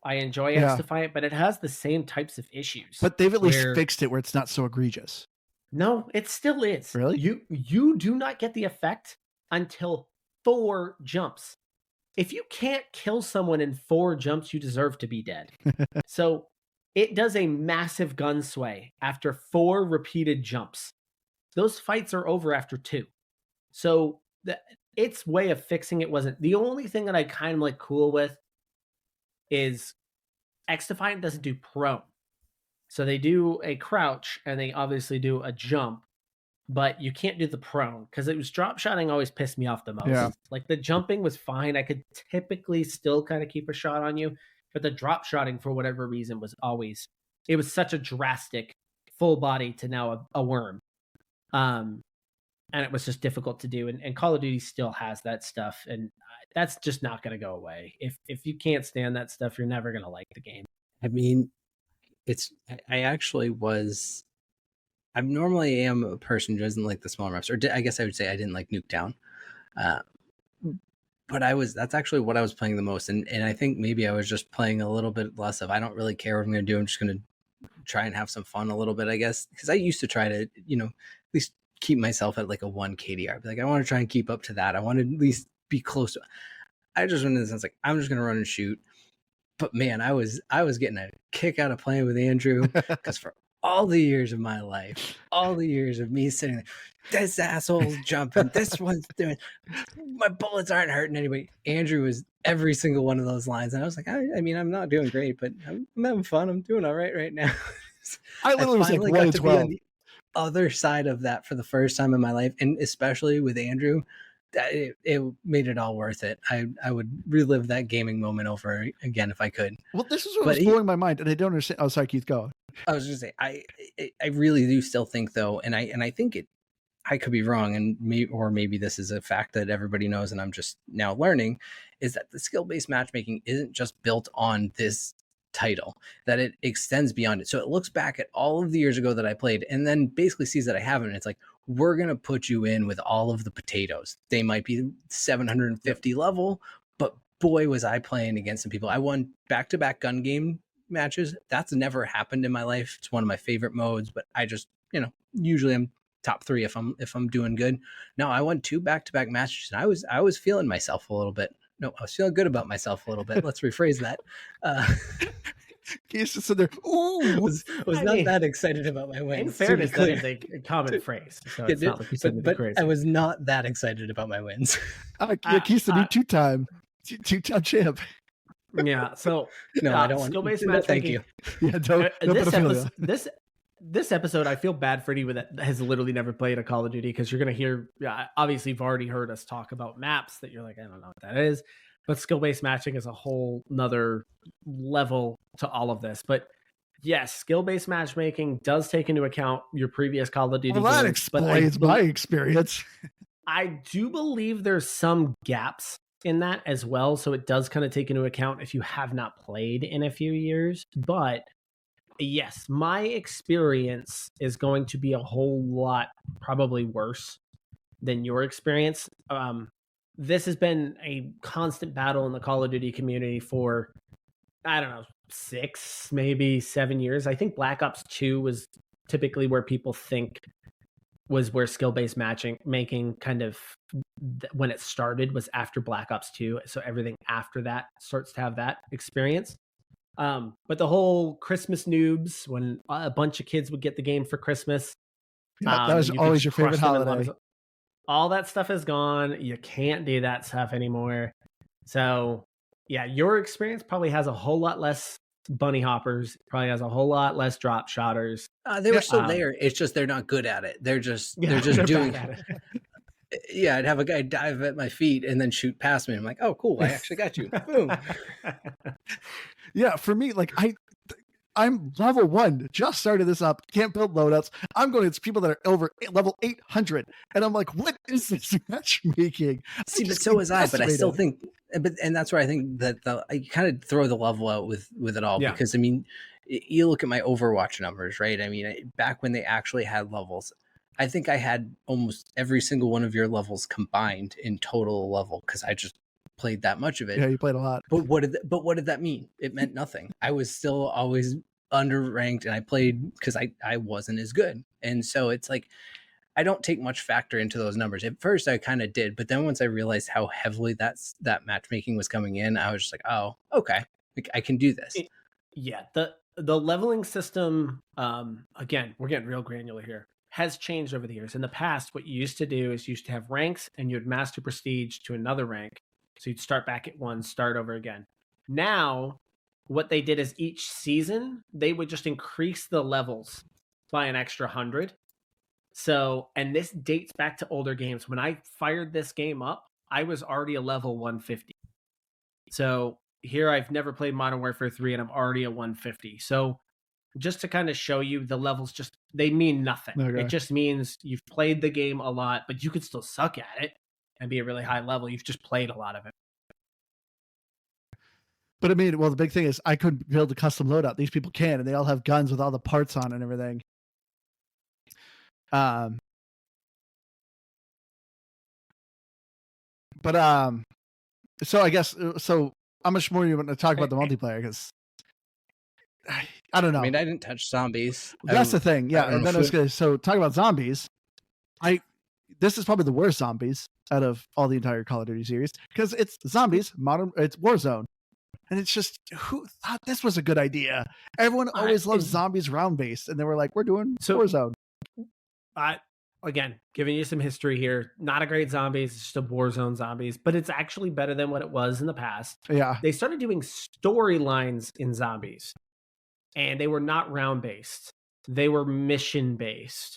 I enjoy X Defiant, but it has the same types of issues. But they've at least fixed it where it's not so egregious. No, it still is. Really? You do not get the effect until 4 jumps. If you can't kill someone in 4 jumps, you deserve to be dead. So it does a massive gun sway after 4 repeated jumps. Those fights are over after 2. So its way of fixing it wasn't. The only thing that I kind of like cool with is X Defiant doesn't do prone. So they do a crouch and they obviously do a jump, but you can't do the prone because it was drop shotting always pissed me off the most. Yeah. Like the jumping was fine. I could typically still kind of keep a shot on you, but the drop shotting for whatever reason was always, it was such a drastic full body to now a worm. And it was just difficult to do. And Call of Duty still has that stuff. And that's just not going to go away. If you can't stand that stuff, you're never going to like the game. I mean, I actually was, I normally am a person who doesn't like the small maps, or I guess I would say I didn't like Nuketown. But that's actually what I was playing the most. And I think maybe I was just playing a little bit less of, I don't really care what I'm going to do. I'm just going to try and have some fun a little bit, I guess. Because I used to try to, at least keep myself at like a 1 KDR. Like I want to try and keep up to that. I want to at least be close to, I just went in the sense like, I'm just going to run and shoot. But man, I was getting a kick out of playing with Andrew because for all the years of my life, all the years of me sitting there, this asshole's jumping, this one's doing, my bullets aren't hurting anybody. Andrew was every single one of those lines. And I was like, I mean, I'm not doing great, but I'm having fun. I'm doing all right now. I literally was like 1 in 12. Other side of that for the first time in my life, and especially with Andrew, that it made it all worth it. I would relive that gaming moment over again if I could. Well, this is what was blowing my mind, and I don't understand. Oh, sorry, Keith, go. I was just saying, I really do still think though, and I think I could be wrong, and maybe this is a fact that everybody knows, and I'm just now learning, is that the skill-based matchmaking isn't just built on this title, that it extends beyond it. So it looks back at all of the years ago that I played and then basically sees that I haven't. And it's like, we're going to put you in with all of the potatoes. They might be 750 level, but boy, was I playing against some people. I won back-to-back gun game matches. That's never happened in my life. It's one of my favorite modes, but I just, usually I'm top 3 if I'm doing good. No, I won 2 back-to-back matches and I was feeling myself a little bit. No, I was feeling good about myself a little bit. Let's rephrase that. He's just sitting there. Ooh, was not that excited about my wins. In fairness, that is a common phrase. So it's not like you said but crazy. I was not that excited about my wins. Keith's the new two-time champ. Yeah. So no, I don't want skill-based matchmaking. Thank you. Yeah, this episode, I feel bad for anyone that has literally never played a Call of Duty because you're going to hear, obviously you've already heard us talk about maps that you're like, I don't know what that is, but skill-based matching is a whole nother level to all of this. But yes, skill-based matchmaking does take into account your previous Call of Duty. Well, that explains my experience. I do believe there's some gaps in that as well. So it does kind of take into account if you have not played in a few years, but yes, my experience is going to be a whole lot probably worse than your experience. This has been a constant battle in the Call of Duty community for, I don't know, 6, maybe 7 years. I think Black Ops 2 was typically where people think was where skill-based making kind of, when it started, was after Black Ops 2. So everything after that starts to have that experience. But the whole Christmas noobs, when a bunch of kids would get the game for Christmas. Yeah, that was always your favorite holiday. All that stuff is gone. You can't do that stuff anymore. So yeah, your experience probably has a whole lot less bunny hoppers, probably has a whole lot less drop shotters. They were still there. It's just they're not good at it. They're just doing it. Yeah, I'd have a guy dive at my feet and then shoot past me. I'm like, oh, cool. I actually got you. Boom. Yeah, for me, like I'm level 1, just started this up, can't build loadouts. I'm going to people that are over level 800, and I'm like, what is this matchmaking? See, but so was I. But I still think, and that's where I think that I kind of throw the level out with it all, because I mean, you look at my Overwatch numbers, right? I mean, back when they actually had levels, I think I had almost every single one of your levels combined in total level because I just played that much of it. Yeah, you played a lot. But what did that mean? It meant nothing. I was still always underranked, and I played because I wasn't as good. And so it's like I don't take much factor into those numbers. At first I kind of did, but then once I realized how heavily that matchmaking was coming in, I was just like, oh, okay, like, I can do this. Yeah, the leveling system, again, we're getting real granular here, has changed over the years. In the past, what you used to do is you used to have ranks and you'd master prestige to another rank. So you'd start back at one, start over again. Now, what they did is each season, they would just increase the levels by an extra 100. So, and this dates back to older games. When I fired this game up, I was already a level 150. So here I've never played Modern Warfare 3 and I'm already at 150. So just to kind of show you, the levels just, they mean nothing. Okay. It just means you've played the game a lot, but you could still suck at it and be a really high level. You've just played a lot of it. But I mean, well, the big thing is I couldn't build a custom loadout. These people can, and they all have guns with all the parts on and everything. So I guess, so how much more you want to talk about the multiplayer? Because I don't know. I mean, I didn't touch zombies. That's the thing. Yeah. And then I was going to, so talk about zombies. This is probably the worst zombies out of all the entire Call of Duty series, because it's zombies, it's Warzone. And it's just, who thought this was a good idea? Everyone always loves zombies round-based, and they were like, we're doing Warzone. Again, giving you some history here. Not a great zombies, it's just a Warzone zombies, but it's actually better than what it was in the past. Yeah. They started doing storylines in zombies, and they were not round-based. They were mission-based.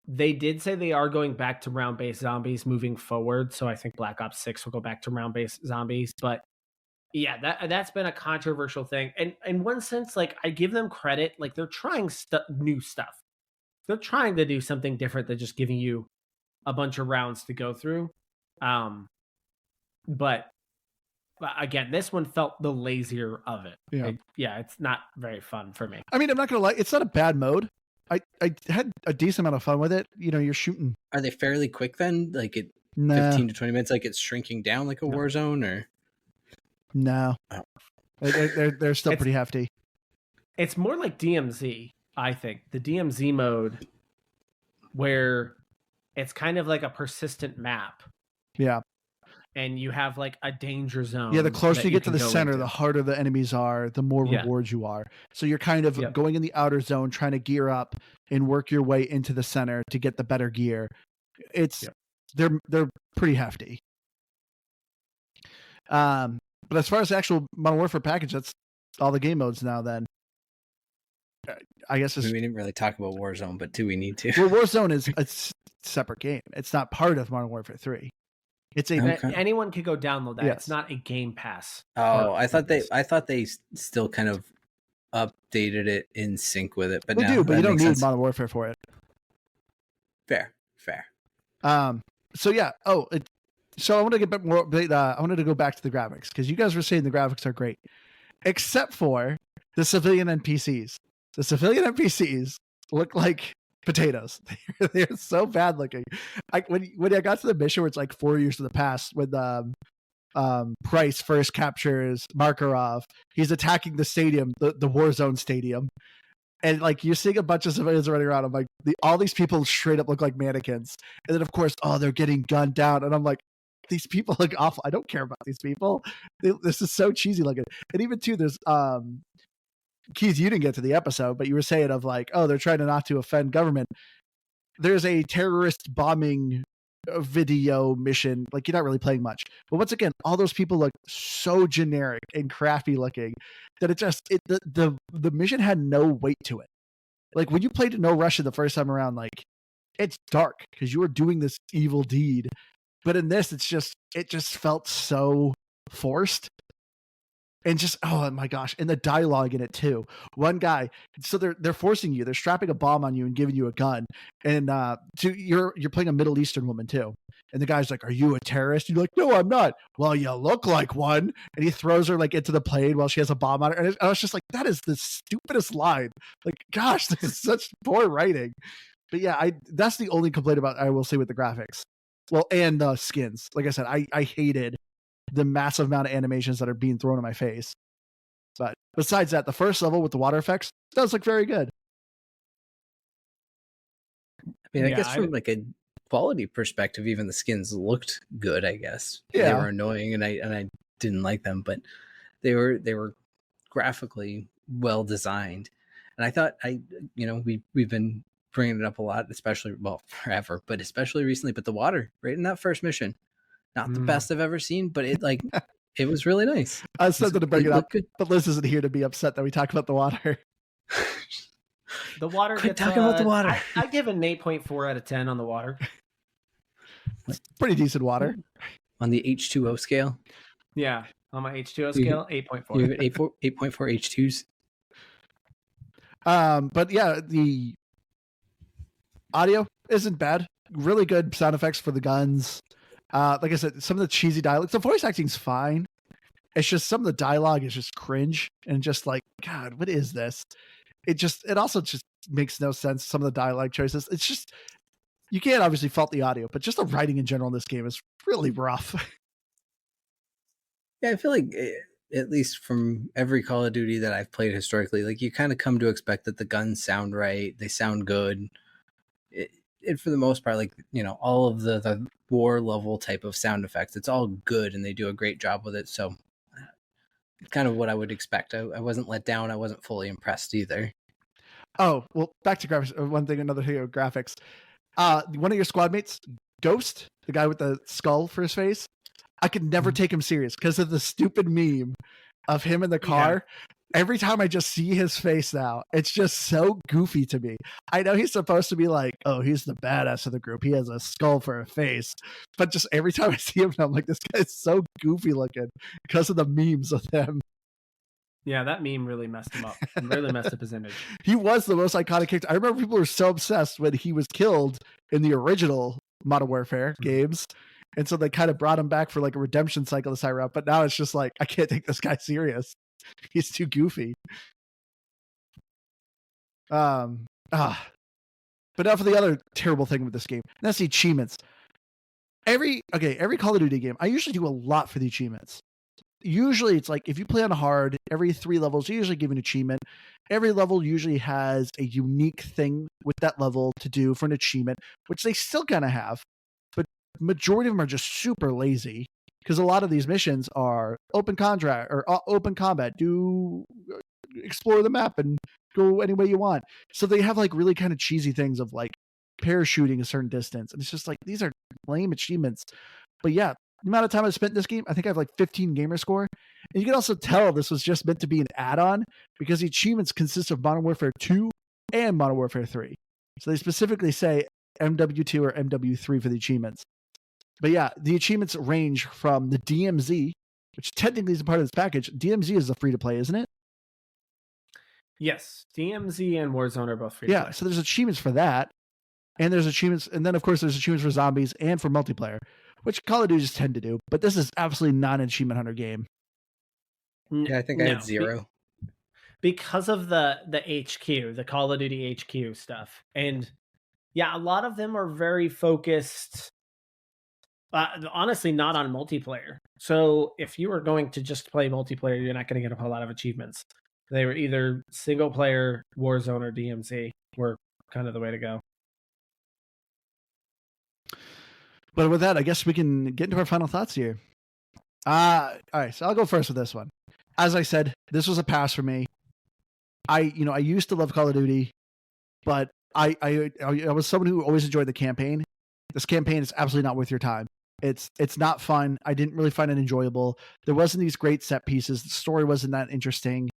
They did say they are going back to round-based zombies moving forward, so I think Black Ops 6 will go back to round-based zombies, but yeah, that's been a controversial thing. And in one sense, like, I give them credit, like, they're trying new stuff. They're trying to do something different than just giving you a bunch of rounds to go through. But again, this one felt the lazier of it. It's not very fun for me. I mean, I'm not gonna lie, it's not a bad mode. I had a decent amount of fun with it. You know, you're shooting. Are they fairly quick then? Like 15 to 20 minutes, like it's shrinking down like a Warzone, or? No. Oh. They're still pretty hefty. It's more like DMZ, I think. The DMZ mode, where it's kind of like a persistent map. Yeah. And you have like a danger zone. Yeah, the closer you get to the center, the harder the enemies are, the more rewards you are. So you're kind of going in the outer zone, trying to gear up and work your way into the center to get the better gear. They're pretty hefty. But as far as the actual Modern Warfare package, that's all the game modes now. Then I guess we didn't really talk about Warzone, but do we need to? Well, Warzone is a separate game. It's not part of Modern Warfare 3. It's anyone could go download that. Yes. It's not a Game Pass. Oh, I thought they still kind of updated it in sync with it, but they do. But you don't need Modern Warfare for it. Fair. So yeah. So I want to get a bit more. I wanted to go back to the graphics, because you guys were saying the graphics are great, except for the civilian NPCs. The civilian NPCs look like potatoes. They're so bad looking. When I got to the mission where it's like 4 years in the past, when Price first captures Markov, he's attacking the stadium, the Warzone stadium, and like you're seeing a bunch of civilians running around. I'm like, all these people straight up look like mannequins, and then of course, they're getting gunned down, and I'm like, these people look awful. I don't care about these people. This is so cheesy looking. And even too, there's Keith, you didn't get to the episode, but you were saying of like, they're trying not to offend government. There's a terrorist bombing video mission. Like, you're not really playing much, but once again, all those people look so generic and crappy looking that the mission had no weight to it. Like when you played No Russian the first time around, like it's dark because you were doing this evil deed. But in this, it just felt so forced. And just, oh my gosh. And the dialogue in it too. One guy, so they're forcing you, they're strapping a bomb on you and giving you a gun. And you're playing a Middle Eastern woman too. And the guy's like, are you a terrorist? And you're like, no, I'm not. Well, you look like one. And he throws her like into the plane while she has a bomb on her. And I was just like, that is the stupidest line. Like, gosh, this is such poor writing. But yeah, that's the only complaint about, I will say, with the graphics. Well, and the skins. Like I said, I hated the massive amount of animations that are being thrown in my face. But besides that, the first level with the water effects does look very good. mean, I guess from like a quality perspective, even the skins looked good. I guess they were annoying, and I didn't like them, but they were graphically well designed. And I thought we've been bringing it up a lot, especially forever, but especially recently. But the water right in that first mission, not the best I've ever seen, but it it was really nice. I said that to bring it up, but Liz isn't here to be upset that we talk about the water. The water. Quit talking about the water. I give it an 8.4 out of 10 on the water. It's pretty decent water. On the H2O scale? Yeah, on my H2O scale, 8.4. You have 8.4 H2s? But yeah, the audio isn't bad. Really good sound effects for the guns. Like I said, some of the cheesy dialogue. The voice acting's fine. It's just some of the dialogue is just cringe and just like, God, what is this? It also just makes no sense. Some of the dialogue choices. It's just, you can't obviously fault the audio, but just the writing in general in this game is really rough. Yeah, I feel like at least from every Call of Duty that I've played historically, like you kind of come to expect that the guns sound right, they sound good. It for the most part, like, all of the war level type of sound effects, it's all good and they do a great job with it. So kind of what I would expect. I wasn't let down. I wasn't fully impressed either. Oh, well, back to graphics. Another thing of graphics. One of your squad mates, Ghost, the guy with the skull for his face, I could never take him serious because of the stupid meme of him in the car. Yeah. Every time I just see his face now, it's just so goofy to me. I know he's supposed to be like, oh, he's the badass of the group. He has a skull for a face. But just every time I see him, I'm like, this guy's so goofy looking because of the memes of them. Yeah, that meme really messed him up. Really messed up his image. He was the most iconic character. I remember people were so obsessed when he was killed in the original Modern Warfare games. And so they kind of brought him back for like a redemption cycle this time around. But now it's just like, I can't take this guy serious. He's too goofy. But now for the other terrible thing with this game. And that's the achievements. Every Call of Duty game, I usually do a lot for the achievements. Usually it's like if you play on hard, every 3 levels, you usually give an achievement. Every level usually has a unique thing with that level to do for an achievement, which they still kind of have. But majority of them are just super lazy because a lot of these missions are open contract or open combat. Do explore the map and go any way you want. So they have like really kind of cheesy things of like parachuting a certain distance. And it's just like, these are lame achievements. But yeah, the amount of time I spent in this game, I think I have like 15 gamer score. And you can also tell this was just meant to be an add-on because the achievements consist of Modern Warfare 2 and Modern Warfare 3. So they specifically say MW2 or MW3 for the achievements. But yeah, the achievements range from the DMZ, which technically is a part of this package. DMZ is a free-to-play, isn't it? Yes, DMZ and Warzone are both free-to-play. Yeah, so there's achievements for that. And there's achievements, and then of course there's achievements for zombies and for multiplayer, which Call of Duty just tend to do. But this is absolutely not an achievement hunter game. Yeah, I think I had 0. Because of the HQ, the Call of Duty HQ stuff. And yeah, a lot of them are very focused, honestly, not on multiplayer. So if you are going to just play multiplayer, you're not going to get a whole lot of achievements. They were either single player, Warzone, or DMZ were kind of the way to go. But with that, I guess we can get into our final thoughts here. All right, so I'll go first with this one. As I said, this was a pass for me. I used to love Call of Duty, but I was someone who always enjoyed the campaign. This campaign is absolutely not worth your time. It's not fun. I didn't really find it enjoyable. There wasn't these great set pieces. The story wasn't that interesting.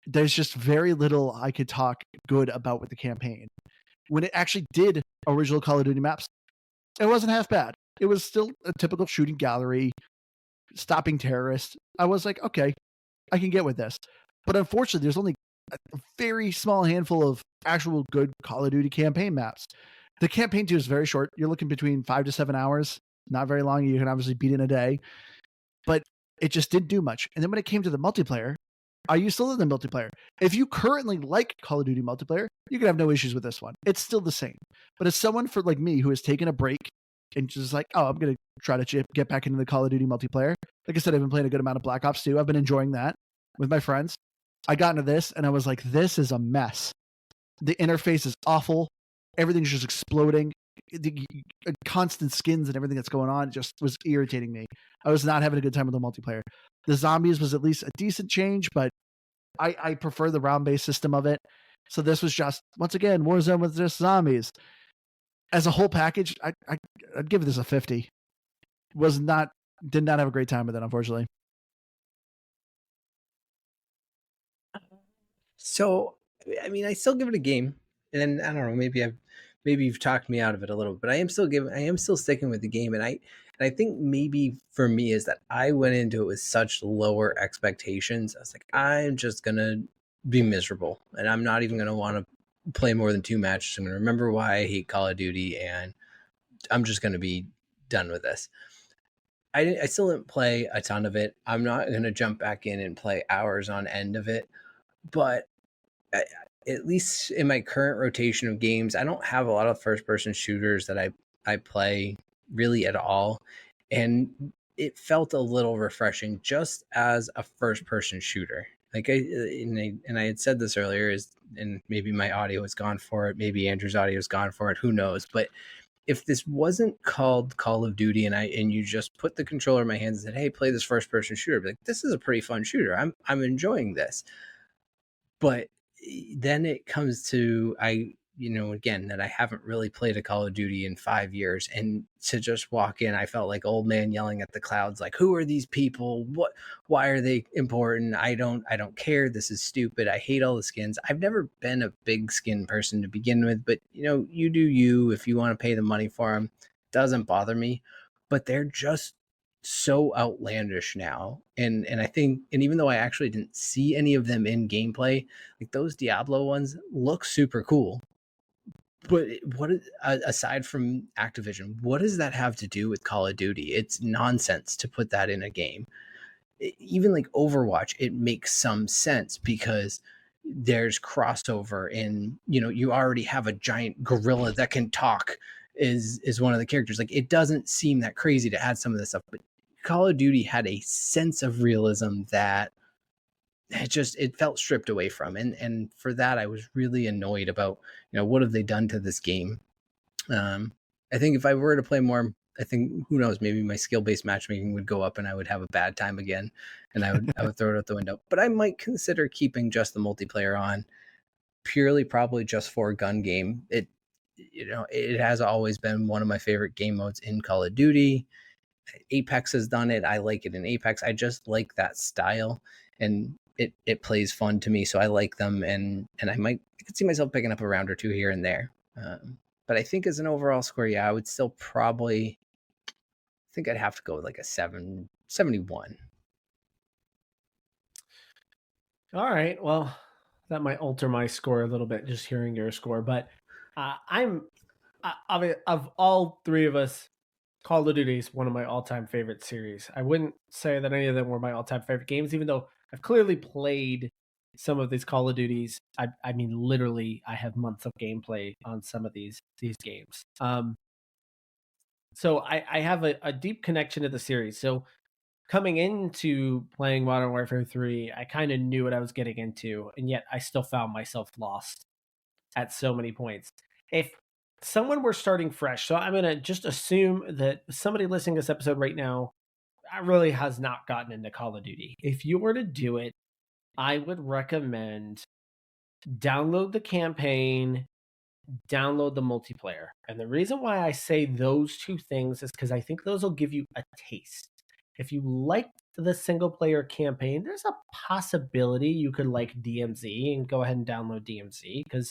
There's just very little I could talk good about with the campaign. When it actually did original Call of Duty maps, it wasn't half bad. It was still a typical shooting gallery, stopping terrorists. I was like, okay, I can get with this. But unfortunately, there's only a very small handful of actual good Call of Duty campaign maps. The campaign too is very short. You're looking between 5 to 7 hours. Not very long. You can obviously beat in a day. But it just didn't do much. And then when it came to the multiplayer, I used to love the multiplayer. If you currently like Call of Duty multiplayer, you can have no issues with this one. It's still the same. But as someone for like me who has taken a break and just like, oh, I'm going to try to get back into the Call of Duty multiplayer. Like I said, I've been playing a good amount of Black Ops 2. I've been enjoying that with my friends. I got into this and I was like, this is a mess. The interface is awful. everything's just exploding. The constant skins and everything that's going on just was irritating me. I was not having a good time with the multiplayer. The zombies was at least a decent change, but I prefer the round-based system of it. So this was just, once again, Warzone with just zombies. As a whole package, I'd give this a 50. Did not have a great time with it, unfortunately. So, I mean, I still give it a game, and I don't know, maybe you've talked me out of it a little, but I am still sticking with the game, and I think maybe for me is that I went into it with such lower expectations. I was like, I'm just gonna be miserable, and I'm not even gonna want to play more than 2 matches. I'm gonna remember why I hate Call of Duty, and I'm just gonna be done with this. I still didn't play a ton of it. I'm not gonna jump back in and play hours on end of it, but at least in my current rotation of games, I don't have a lot of first person shooters that I play really at all. And it felt a little refreshing just as a first person shooter. Like I had said this earlier, and maybe my audio has gone for it, maybe Andrew's audio has gone for it, who knows? But if this wasn't called Call of Duty and you just put the controller in my hands and said, "Hey, play this first person shooter," I'd be like, this is a pretty fun shooter. I'm enjoying this. But then it comes to again, that I haven't really played a Call of Duty in 5 years, and to just walk in, I felt like old man yelling at the clouds, like, who are these people? Why are they important? I don't care. This is stupid. I hate all the skins. I've never been a big skin person to begin with, but you do you. If you want to pay the money for them, doesn't bother me. But they're just so outlandish now, and I think, and even though I actually didn't see any of them in gameplay, like those Diablo ones look super cool, but aside from Activision, what does that have to do with Call of Duty? It's nonsense to put that in a game. Even like Overwatch, it makes some sense because there's crossover, and you already have a giant gorilla that can talk is one of the characters. Like, it doesn't seem that crazy to add some of this stuff, but Call of Duty had a sense of realism that it felt stripped away from, and for that I was really annoyed about what have they done to this game. I think if I were to play more, I think, who knows, maybe my skill-based matchmaking would go up and I would have a bad time again, and I would throw it out the window. But I might consider keeping just the multiplayer on, purely probably just for a gun game. It has always been one of my favorite game modes in Call of Duty. Apex has done it. I like it in Apex. I just like that style, and it plays fun to me, so I like them, and I could see myself picking up a round or two here and there. But I think as an overall score, I would still probably think I'd have to go with like a 71. All right. Well, that might alter my score a little bit just hearing your score, but of all three of us, Call of Duty is one of my all-time favorite series. I wouldn't say that any of them were my all-time favorite games, even though I've clearly played some of these Call of Duties. I mean, literally, I have months of gameplay on some of these games. So I have a deep connection to the series. So coming into playing Modern Warfare 3, I kind of knew what I was getting into, and yet I still found myself lost at so many points. If someone were starting fresh, so I'm going to just assume that somebody listening to this episode right now really has not gotten into Call of Duty. If you were to do it, I would recommend download the campaign, download the multiplayer. And the reason why I say those two things is because I think those will give you a taste. If you like the single player campaign, there's a possibility you could like DMZ and go ahead and download DMZ because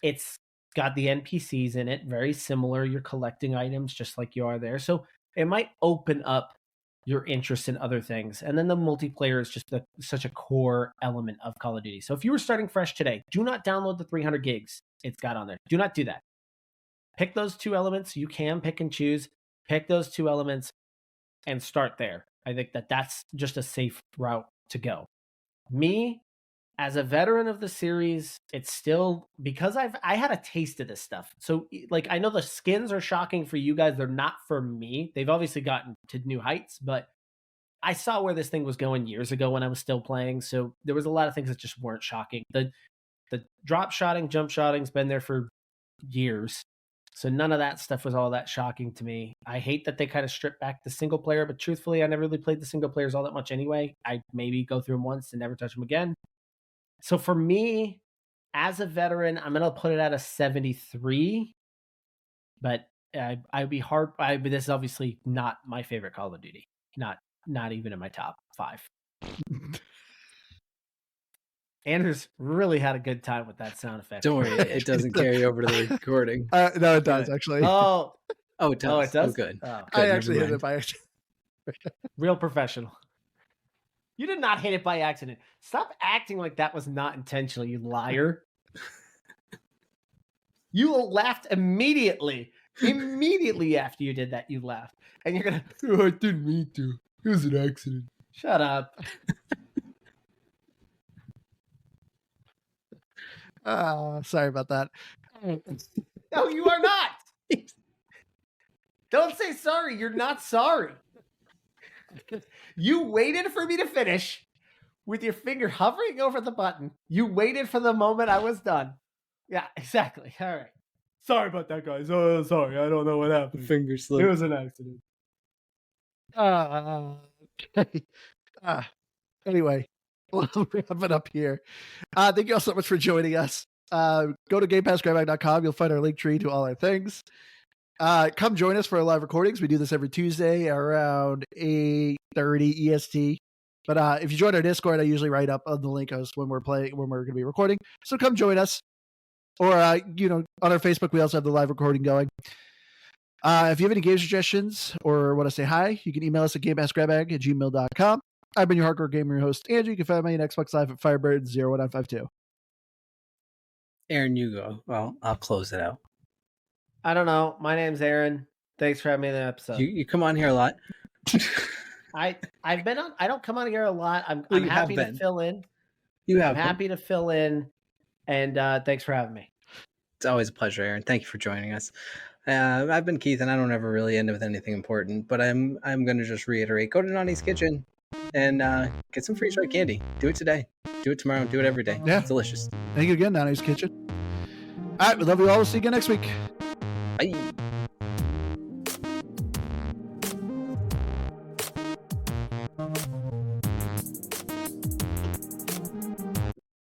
it's got the NPCs in it, very similar. You're collecting items just like you are there. So it might open up your interest in other things. And then the multiplayer is just such a core element of Call of Duty. So if you were starting fresh today, do not download the 300 gigs it's got on there. Do not do that. Pick those two elements. You can pick and choose. Pick those two elements and start there. I think that's just a safe route to go. Me, as a veteran of the series, it's still, because I had a taste of this stuff. So like, I know the skins are shocking for you guys. They're not for me. They've obviously gotten to new heights, but I saw where this thing was going years ago when I was still playing. So there was a lot of things that just weren't shocking. The drop shotting, jump shotting's been there for years. So none of that stuff was all that shocking to me. I hate that they kind of stripped back the single player, but truthfully, I never really played the single players all that much anyway. I maybe go through them once and never touch them again. So for me, as a veteran, I'm going to put it at a 73. But I'd be hard. This is obviously not my favorite Call of Duty. Not even in my top 5. Andrew's really had a good time with that sound effect. Don't worry, it doesn't carry over to the recording. No, it does actually. Oh, it does. Oh, it does. Oh, good. Oh, I actually hit it by accident. Real professional. You did not hit it by accident. Stop acting like that was not intentional, you liar. You laughed immediately. Immediately after you did that, you laughed. And you're going to, I didn't mean to. It was an accident. Shut up. Sorry about that. No, you are not. Don't say sorry. You're not sorry. You waited for me to finish with your finger hovering over the button. You waited for the moment I was done. Yeah, exactly. All right. Sorry about that, guys. Oh, sorry. I don't know what happened. Finger slip. It was an accident. Okay. Anyway, we'll wrap it up here. Thank you all so much for joining us. Go to GamePassGrabBag.com. You'll find our link tree to all our things. Come join us for our live recordings. We do this every Tuesday around 8:30 EST. But if you join our Discord, I usually write up on the link host when we're going to be recording. So come join us. Or, on our Facebook, we also have the live recording going. If you have any game suggestions or want to say hi, you can email us at GamePassGrabBag@gmail.com. I've been your hardcore gamer host, Andrew. You can find me on Xbox Live at Firebird01952. Aaron, you go. Well, I'll close it out. I don't know. My name's Aaron. Thanks for having me in the episode. You come on here a lot. I've been on. I don't come on here a lot. I'm Well, happy to fill in. I'm happy to fill in, and thanks for having me. It's always a pleasure, Aaron. Thank you for joining us. I've been Keith, and I don't ever really end with anything important, but I'm going to just reiterate: go to Nani's Kitchen and get some freeze dried candy. Do it today. Do it tomorrow. Do it every day. Yeah. It's delicious. Thank you again, Nani's Kitchen. All right, we love you all. We'll see you again next week. Bye.